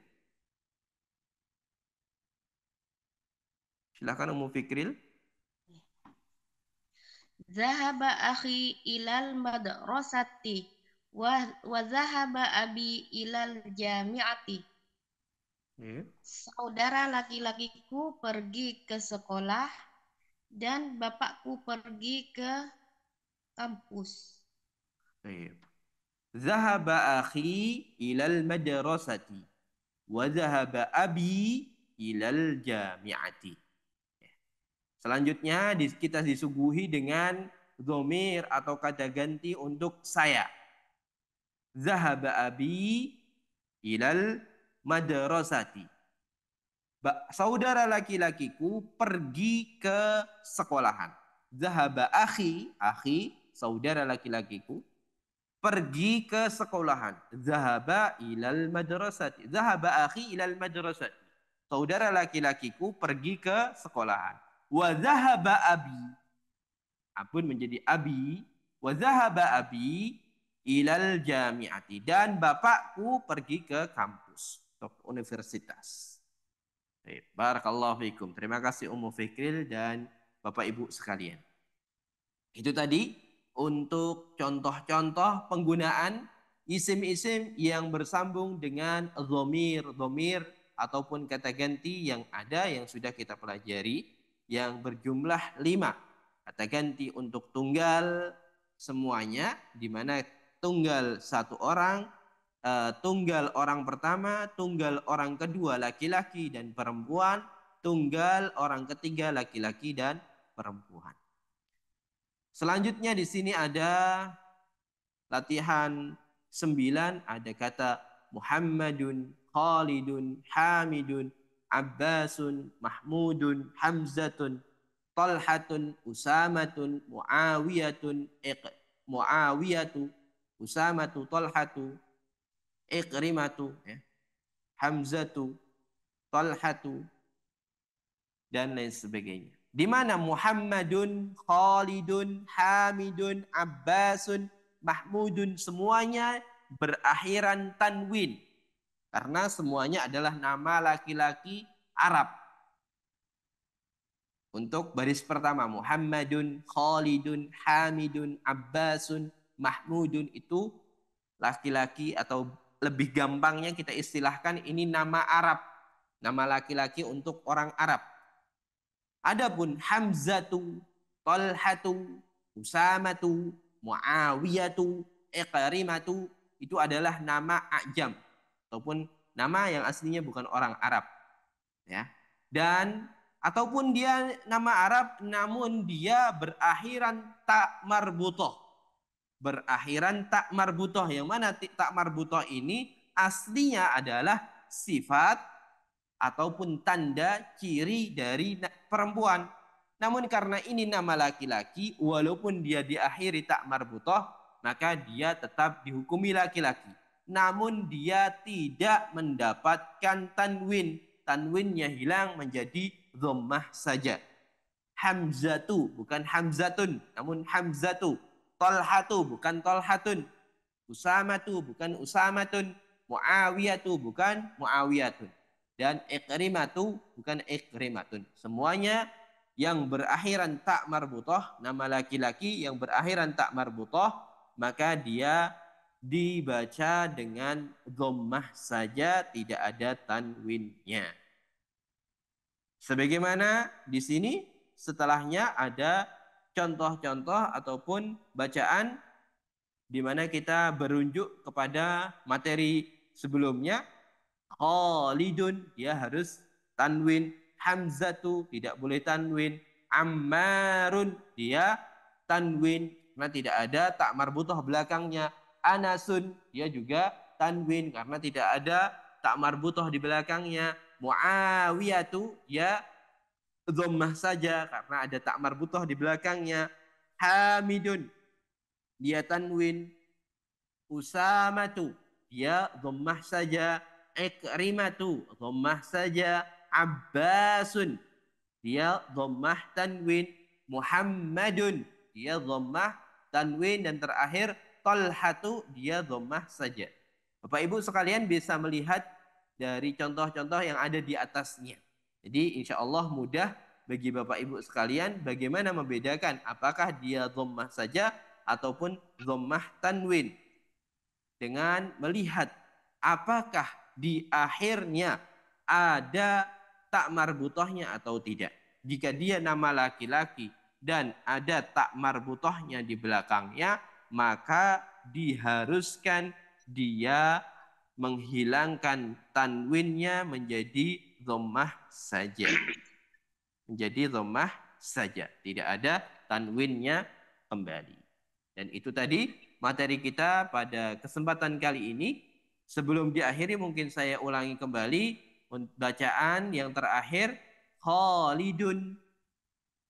Silahkan Ummu Fikril. Zahaba akhi ilal madrasati wa zahaba abi ilal jami'ati. Saudara laki-lakiku pergi ke sekolah Dan bapakku pergi ke kampus. Baik. Zahaba akhi ilal madrasati wa zahaba abi ilal jami'ati. Selanjutnya kita disuguhi dengan dhamir atau kata ganti untuk saya. Zahaba abi ilal madrasati. Saudara laki-lakiku pergi ke sekolahan. Zahaba akhi, saudara laki-lakiku pergi ke sekolahan. Zahaba ilal madrasati. Zahaba akhi ilal madrasati. Saudara laki-lakiku pergi ke sekolahan. Wa zahaba abi. Apun menjadi abi. Wa zahaba abi ilal jami'ati. Dan bapakku pergi ke kampus atau universitas. Barakallahu fikum. Terima kasih Ummu Fikril dan Bapak Ibu sekalian. Itu tadi untuk contoh-contoh penggunaan isim-isim yang bersambung dengan dhamir ataupun kata ganti yang ada yang sudah kita pelajari yang berjumlah 5. Kata ganti untuk tunggal semuanya di mana tunggal satu orang, tunggal orang pertama, tunggal orang kedua laki-laki dan perempuan, tunggal orang ketiga laki-laki dan perempuan. Selanjutnya di sini ada latihan 9, ada kata Muhammadun, Khalidun, Hamidun, Abbasun, Mahmudun, Hamzatun, Talhatun, Usamatun, Muawiyatu, Usamatu, Talhatu, Ikrimatu, Hamzatu, Talhatu, dan lain sebagainya. Di mana Muhammadun, Khalidun, Hamidun, Abbasun, Mahmudun semuanya berakhiran tanwin. Karena semuanya adalah nama laki-laki Arab. Untuk baris pertama Muhammadun, Khalidun, Hamidun, Abbasun, Mahmudun itu laki-laki atau lebih gampangnya kita istilahkan ini nama Arab. Nama laki-laki untuk orang Arab. Adapun Hamzatu, Talhatu, Usamatu, Muawiyatu, Ikrimatu itu adalah nama ajam ataupun nama yang aslinya bukan orang Arab, ya. Dan ataupun dia nama Arab namun dia berakhiran tak marbutoh. Berakhiran tak marbutoh, yang mana tak marbutoh ini aslinya adalah sifat ataupun tanda ciri dari perempuan. Namun karena ini nama laki-laki, walaupun dia diakhiri tak marbutoh, maka dia tetap dihukumi laki-laki. Namun dia tidak mendapatkan tanwin. Tanwinnya hilang menjadi dhammah saja. Hamzatu bukan Hamzatun, namun Hamzatu. Talhatu bukan Talhatun. Usamatu bukan Usamatun. Muawiyatu bukan Muawiyatun. Dan Ikrimatu bukan Ikrimatun. Semuanya yang berakhiran tak marbutoh, nama laki-laki yang berakhiran tak marbutoh, maka dia dibaca dengan dhammah saja, tidak ada tanwinnya. Sebagaimana di sini setelahnya ada contoh-contoh ataupun bacaan di mana kita berunjuk kepada materi sebelumnya. Khalidun dia harus tanwin, Hamzatu tidak boleh tanwin, Ammarun dia tanwin karena tidak ada tak marbutoh belakangnya, Anasun dia juga tanwin karena tidak ada tak marbutoh di belakangnya, Muawiyatu dia dhammah saja karena ada tak marbutoh di belakangnya, Hamidun dia tanwin, Usamatu dia dhammah saja, Ikrimatu dhammah saja, Abbasun dia dhammah tanwin, Muhammadun dia dhammah tanwin, dan terakhir Talhatu dia dhammah saja. Bapak Ibu sekalian bisa melihat dari contoh-contoh yang ada di atasnya. Jadi insya Allah mudah bagi Bapak Ibu sekalian bagaimana membedakan apakah dia dhammah saja ataupun dhammah tanwin dengan melihat apakah di akhirnya ada tak marbutohnya atau tidak. jika dia nama laki-laki dan ada tak marbutohnya di belakangnya, maka diharuskan dia menghilangkan tanwinnya menjadi dhammah saja. Menjadi dhammah saja. Tidak ada tanwinnya kembali. Dan itu tadi materi kita pada kesempatan kali ini. Sebelum diakhiri mungkin saya ulangi kembali bacaan yang terakhir. Khalidun,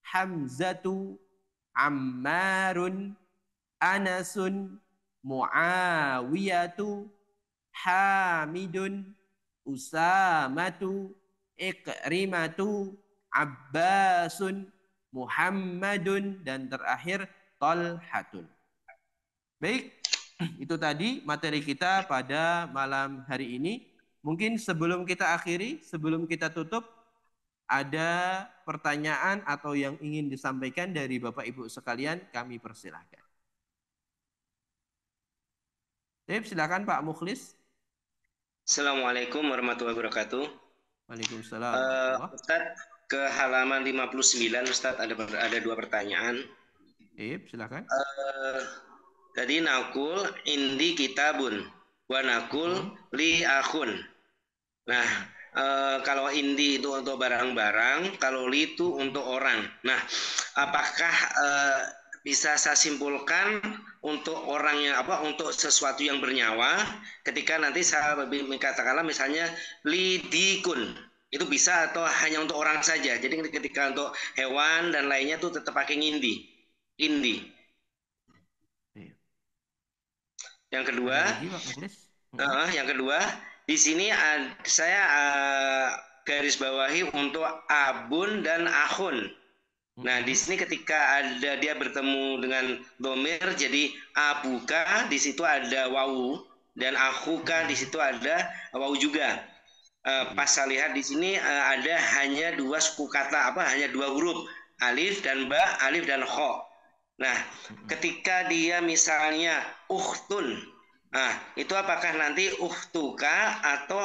Hamzatu, Ammarun, Anasun, Muawiyatu, Hamidun, Usamatu, Ikrimatu, Abbasun, Muhammadun, dan terakhir Talhatun. Baik, itu tadi materi kita pada malam hari ini. Mungkin sebelum kita akhiri, sebelum kita tutup, ada pertanyaan atau yang ingin disampaikan dari Bapak Ibu sekalian, kami persilahkan. Baik, silakan Pak Mukhlis. Assalamualaikum warahmatullahi wabarakatuh. Waalaikumsalam. Ustadz, ke halaman 59 Ustadz ada dua pertanyaan. Silakan. Tadi nakul indi kitabun wa nakul li akhun. Nah, kalau indi itu untuk barang-barang, kalau li itu untuk orang. Nah, apakah bisa saya simpulkan untuk orangnya untuk sesuatu yang bernyawa, ketika nanti saya katakanlah misalnya lidikun, itu bisa atau hanya untuk orang saja. Jadi ketika untuk hewan dan lainnya tuh tetap pakai indi. Yang kedua, di sini saya garis bawahi untuk abun dan akhun. Nah, di sini ketika ada dia bertemu dengan domir, jadi abuka di situ ada wawu dan akhuka di situ ada wawu juga. Pas saya lihat di sini ada hanya dua suku kata, hanya dua huruf, alif dan ba, alif dan kho. Nah, ketika dia misalnya ukhtun, itu apakah nanti ukhtuka atau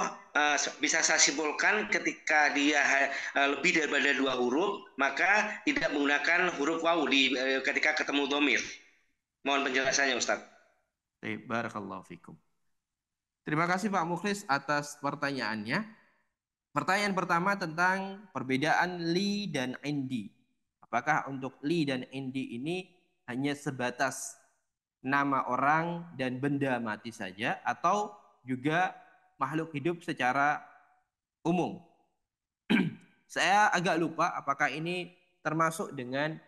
bisa saya simpulkan ketika dia lebih daripada dua huruf, maka tidak menggunakan huruf wawu ketika ketemu domir. Mohon penjelasannya, Ustaz. Barakallahu fikum. Terima kasih Pak Mukhlis atas pertanyaannya. Pertanyaan pertama tentang perbedaan li dan indi. Apakah untuk li dan indi ini hanya sebatas nama orang dan benda mati saja, atau juga makhluk hidup secara umum? Saya agak lupa apakah ini termasuk dengan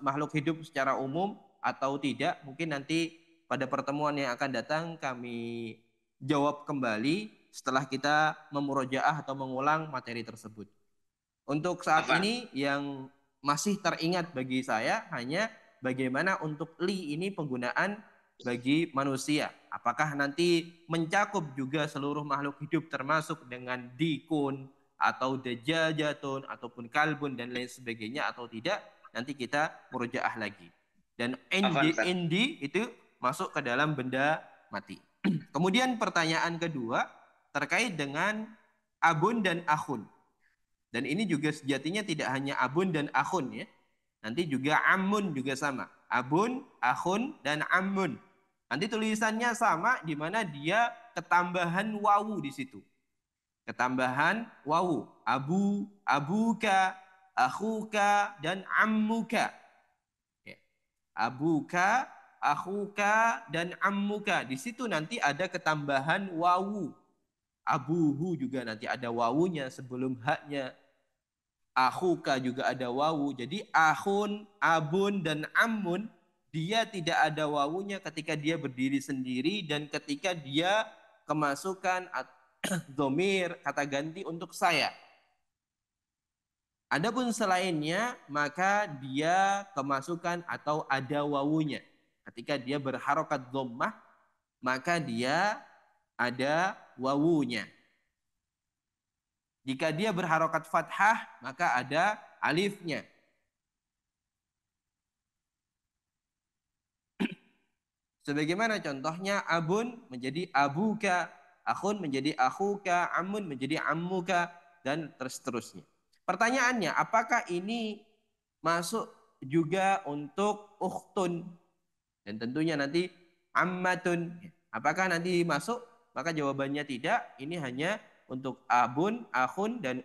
makhluk hidup secara umum atau tidak. Mungkin nanti pada pertemuan yang akan datang kami jawab kembali setelah kita memurojaah atau mengulang materi tersebut. Untuk saat ini yang masih teringat bagi saya hanya bagaimana untuk li ini penggunaan bagi manusia. Apakah nanti mencakup juga seluruh makhluk hidup termasuk dengan dikun atau dajajatun ataupun kalbun dan lain sebagainya atau tidak, nanti kita murojaah lagi. Dan indi itu masuk ke dalam benda mati. Kemudian pertanyaan kedua terkait dengan abun dan akhun. Dan ini juga sejatinya tidak hanya abun dan akhun ya. Nanti juga amun juga sama. Abun, akhun, dan amun. Nanti tulisannya sama di mana dia ketambahan wawu di situ. Ketambahan wawu. Abu, abuka, akhuka, dan ammuka. Ya. Abuka, akhuka, dan ammuka. Di situ nanti ada ketambahan wawu. Abuhu juga nanti ada wawunya sebelum haknya. Akhuka juga ada wawu. Jadi akhun, abun, dan amun dia tidak ada wawunya ketika dia berdiri sendiri dan ketika dia kemasukan dhamir kata ganti untuk saya. Adapun selainnya maka dia kemasukan atau ada wawunya. Ketika dia berharokat dhammah maka dia ada wawunya. Jika dia berharokat fathah, maka ada alifnya. Sebagaimana contohnya, abun menjadi abuka, akhun menjadi akhuka, amun menjadi ammuka, dan seterusnya. Pertanyaannya, apakah ini masuk juga untuk ukhtun? Dan tentunya nanti ammatun. Apakah nanti masuk? Maka jawabannya tidak. Ini hanya untuk abun, akhun, dan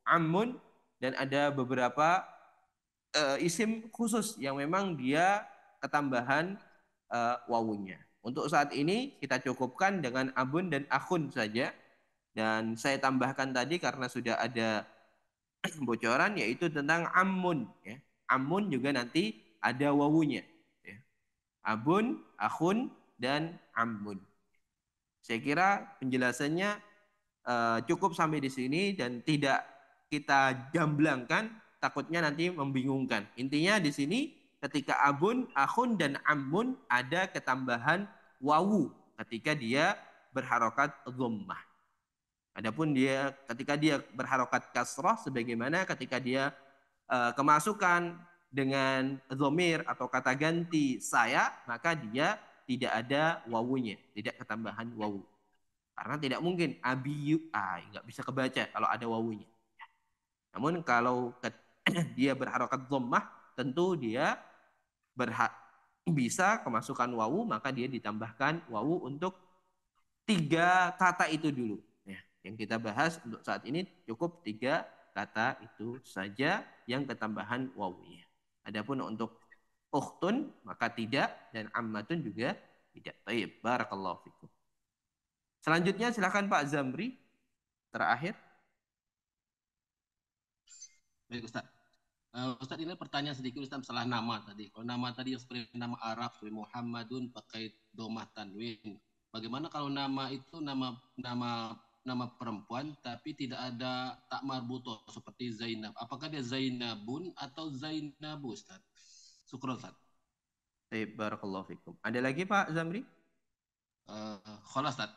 ammun. Dan ada beberapa isim khusus yang memang dia ketambahan wawunya. Untuk saat ini kita cukupkan dengan abun dan akhun saja. Dan saya tambahkan tadi karena sudah ada bocoran yaitu tentang ammun. Ya. Ammun juga nanti ada wawunya. Ya. Abun, akhun, dan ammun. Saya kira penjelasannya cukup sampai di sini dan tidak kita jamblangkan, takutnya nanti membingungkan. Intinya di sini ketika abun, akhun, dan ammun ada ketambahan wawu ketika dia berharokat dhammah. Adapun dia ketika dia berharokat kasrah sebagaimana ketika dia kemasukan dengan dhamir atau kata ganti saya, maka dia tidak ada wawunya, tidak ketambahan wawu. Karena tidak mungkin abiyu nggak bisa kebaca kalau ada wawunya. Namun kalau dia berharokat dhammah, tentu dia bisa kemasukan wawu, maka dia ditambahkan wawu untuk 3 kata itu dulu. Ya, yang kita bahas untuk saat ini cukup 3 kata itu saja yang ketambahan wawunya. Adapun untuk ukhtun maka tidak, dan ammatun juga tidak. Baik, barakallahu fikum. Selanjutnya silakan Pak Zamri terakhir. Baik Ustaz. Ustaz, ini pertanyaan sedikit Ustaz masalah nama tadi. Kalau nama tadi yang seperti nama Arab seperti Muhammadun pakai domah tanwin. Bagaimana kalau nama itu nama perempuan tapi tidak ada tak marbutoh seperti Zainab? Apakah dia Zainabun atau Zainabu Ustaz? Syukran Ustaz. Baik, barakallahu fikum. Ada lagi Pak Zamri? Khalas Ustaz.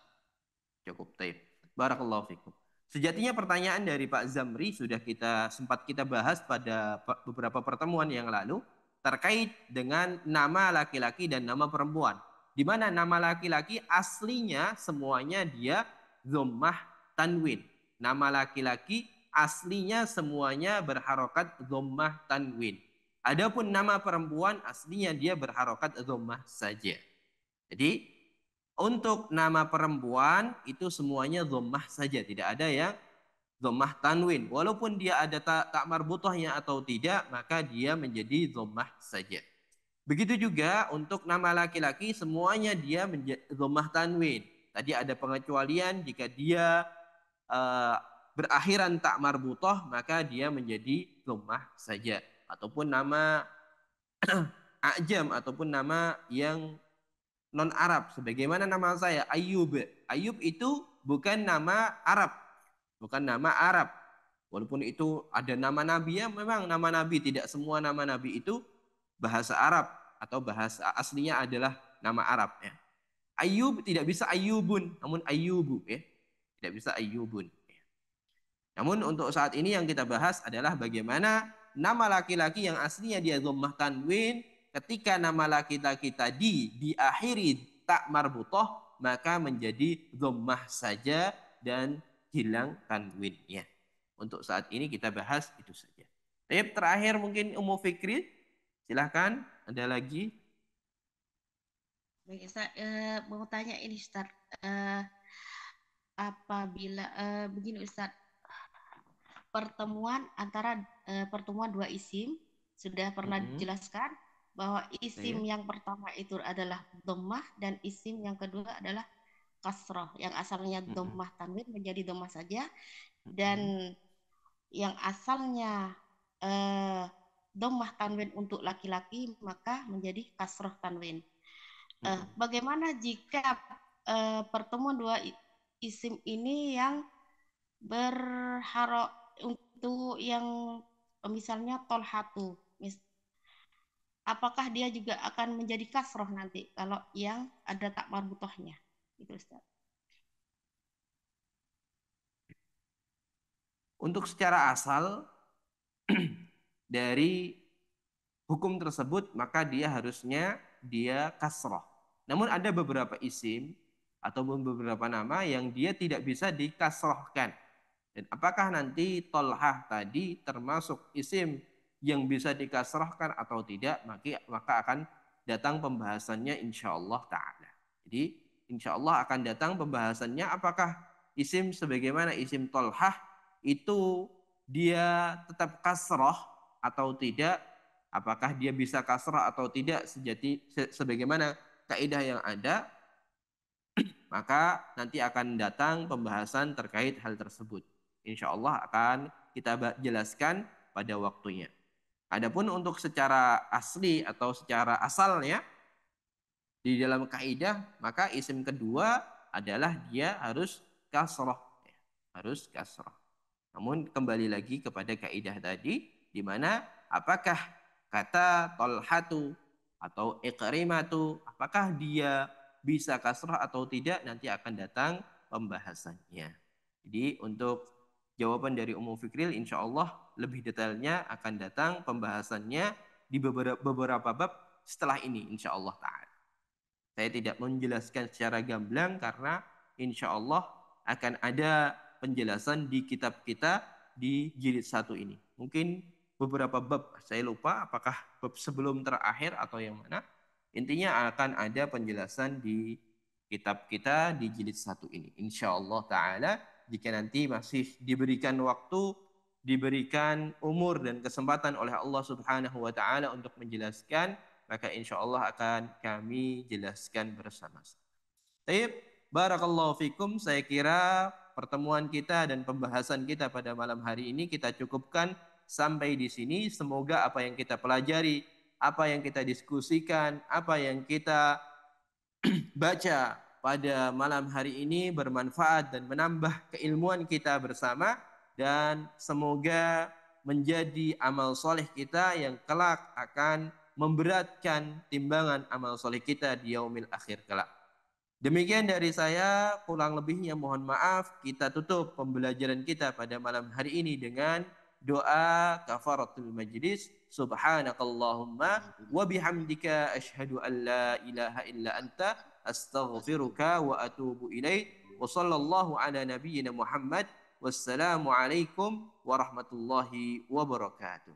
Cukup. Baik. Barakallahu fikum. Sejatinya pertanyaan dari Pak Zamri sudah sempat kita bahas pada beberapa pertemuan yang lalu terkait dengan nama laki-laki dan nama perempuan. Di mana nama laki-laki aslinya semuanya dia dhammah tanwin. Nama laki-laki aslinya semuanya berharokat dhammah tanwin. Adapun nama perempuan aslinya dia berharokat dhammah saja. Jadi untuk nama perempuan itu semuanya dhammah saja, tidak ada yang dhammah tanwin. Walaupun dia ada tak marbutohnya atau tidak, maka dia menjadi dhammah saja. Begitu juga untuk nama laki-laki semuanya dia dhammah tanwin. Tadi ada pengecualian jika dia berakhiran tak marbutoh maka dia menjadi dhammah saja. Ataupun nama a'jam ataupun nama yang non Arab, sebagaimana nama saya Ayub. Ayub itu bukan nama Arab, bukan nama Arab. Walaupun itu ada nama nabi, ya memang nama nabi, tidak semua nama nabi itu bahasa Arab atau bahasa aslinya adalah nama Arab. Ya. Ayub tidak bisa Ayubun, namun Ayubu, ya. Tidak bisa Ayubun. Ya. Namun untuk saat ini yang kita bahas adalah bagaimana nama laki-laki yang aslinya dia dhammah tanwin, ketika nama laki-laki tadi diakhiri tak marbutoh, maka menjadi dhammah saja dan hilang tanwinnya. Untuk saat ini kita bahas itu saja. Tip terakhir mungkin Ummu Fikri, silahkan ada lagi. Baik, Ustaz, mau tanya ini Ustaz, apabila begini Ustaz, pertemuan dua isim sudah pernah dijelaskan bahwa isim yang pertama itu adalah dhammah dan isim yang kedua adalah kasrah. Yang asalnya dhammah tanwin menjadi dhammah saja, dan yang asalnya dhammah tanwin untuk laki-laki maka menjadi kasrah tanwin. Bagaimana jika pertemuan dua isim ini yang berharok untuk yang misalnya tolhatu, apakah dia juga akan menjadi kasroh nanti kalau yang ada tak marbutohnya? Itu Ustaz. Untuk secara asal dari hukum tersebut maka dia harusnya dia kasroh. Namun ada beberapa isim ataupun beberapa nama yang dia tidak bisa dikasrohkan. Dan apakah nanti Tolhah tadi termasuk isim yang bisa dikasrahkan atau tidak, maka akan datang pembahasannya insya Allah ta'ala. Jadi insya Allah akan datang pembahasannya apakah isim sebagaimana isim Tolhah itu dia tetap kasrah atau tidak, apakah dia bisa kasrah atau tidak sebagaimana kaidah yang ada, maka nanti akan datang pembahasan terkait hal tersebut. Insya Allah akan kita jelaskan pada waktunya. Adapun untuk secara asli atau secara asalnya di dalam kaidah, maka isim kedua adalah dia harus kasrah, harus kasrah. Namun kembali lagi kepada kaidah tadi, di mana apakah kata Tolhatu atau Ikrimatu, apakah dia bisa kasrah atau tidak, nanti akan datang pembahasannya. Jadi untuk jawaban dari Ummu Fikril insya Allah lebih detailnya akan datang pembahasannya di beberapa bab setelah ini insya Allah ta'ala. Saya tidak menjelaskan secara gamblang karena insya Allah akan ada penjelasan di kitab kita di jilid 1 ini. Mungkin beberapa bab saya lupa apakah bab sebelum terakhir atau yang mana. Intinya akan ada penjelasan di kitab kita di jilid 1 ini. Insya Allah ta'ala jika nanti masih diberikan waktu, diberikan umur dan kesempatan oleh Allah Subhanahu wa ta'ala untuk menjelaskan, maka insya Allah akan kami jelaskan bersama-sama. Baik, barakallahu fikum. Saya kira pertemuan kita dan pembahasan kita pada malam hari ini kita cukupkan sampai di sini. Semoga apa yang kita pelajari, apa yang kita diskusikan, apa yang kita baca pada malam hari ini bermanfaat dan menambah keilmuan kita bersama, dan semoga menjadi amal soleh kita yang kelak akan memberatkan timbangan amal soleh kita di yaumil akhir kelak. Demikian dari saya, kurang lebihnya mohon maaf. Kita tutup pembelajaran kita pada malam hari ini dengan doa kafaratul majlis. Subhanakallahumma wa bihamdika asyhadu an la ilaha illa anta astaghfiruka wa atubu ilaik. Wa sallallahu ala nabiyyina Muhammad. Wassalamu alaikum warahmatullahi wabarakatuh.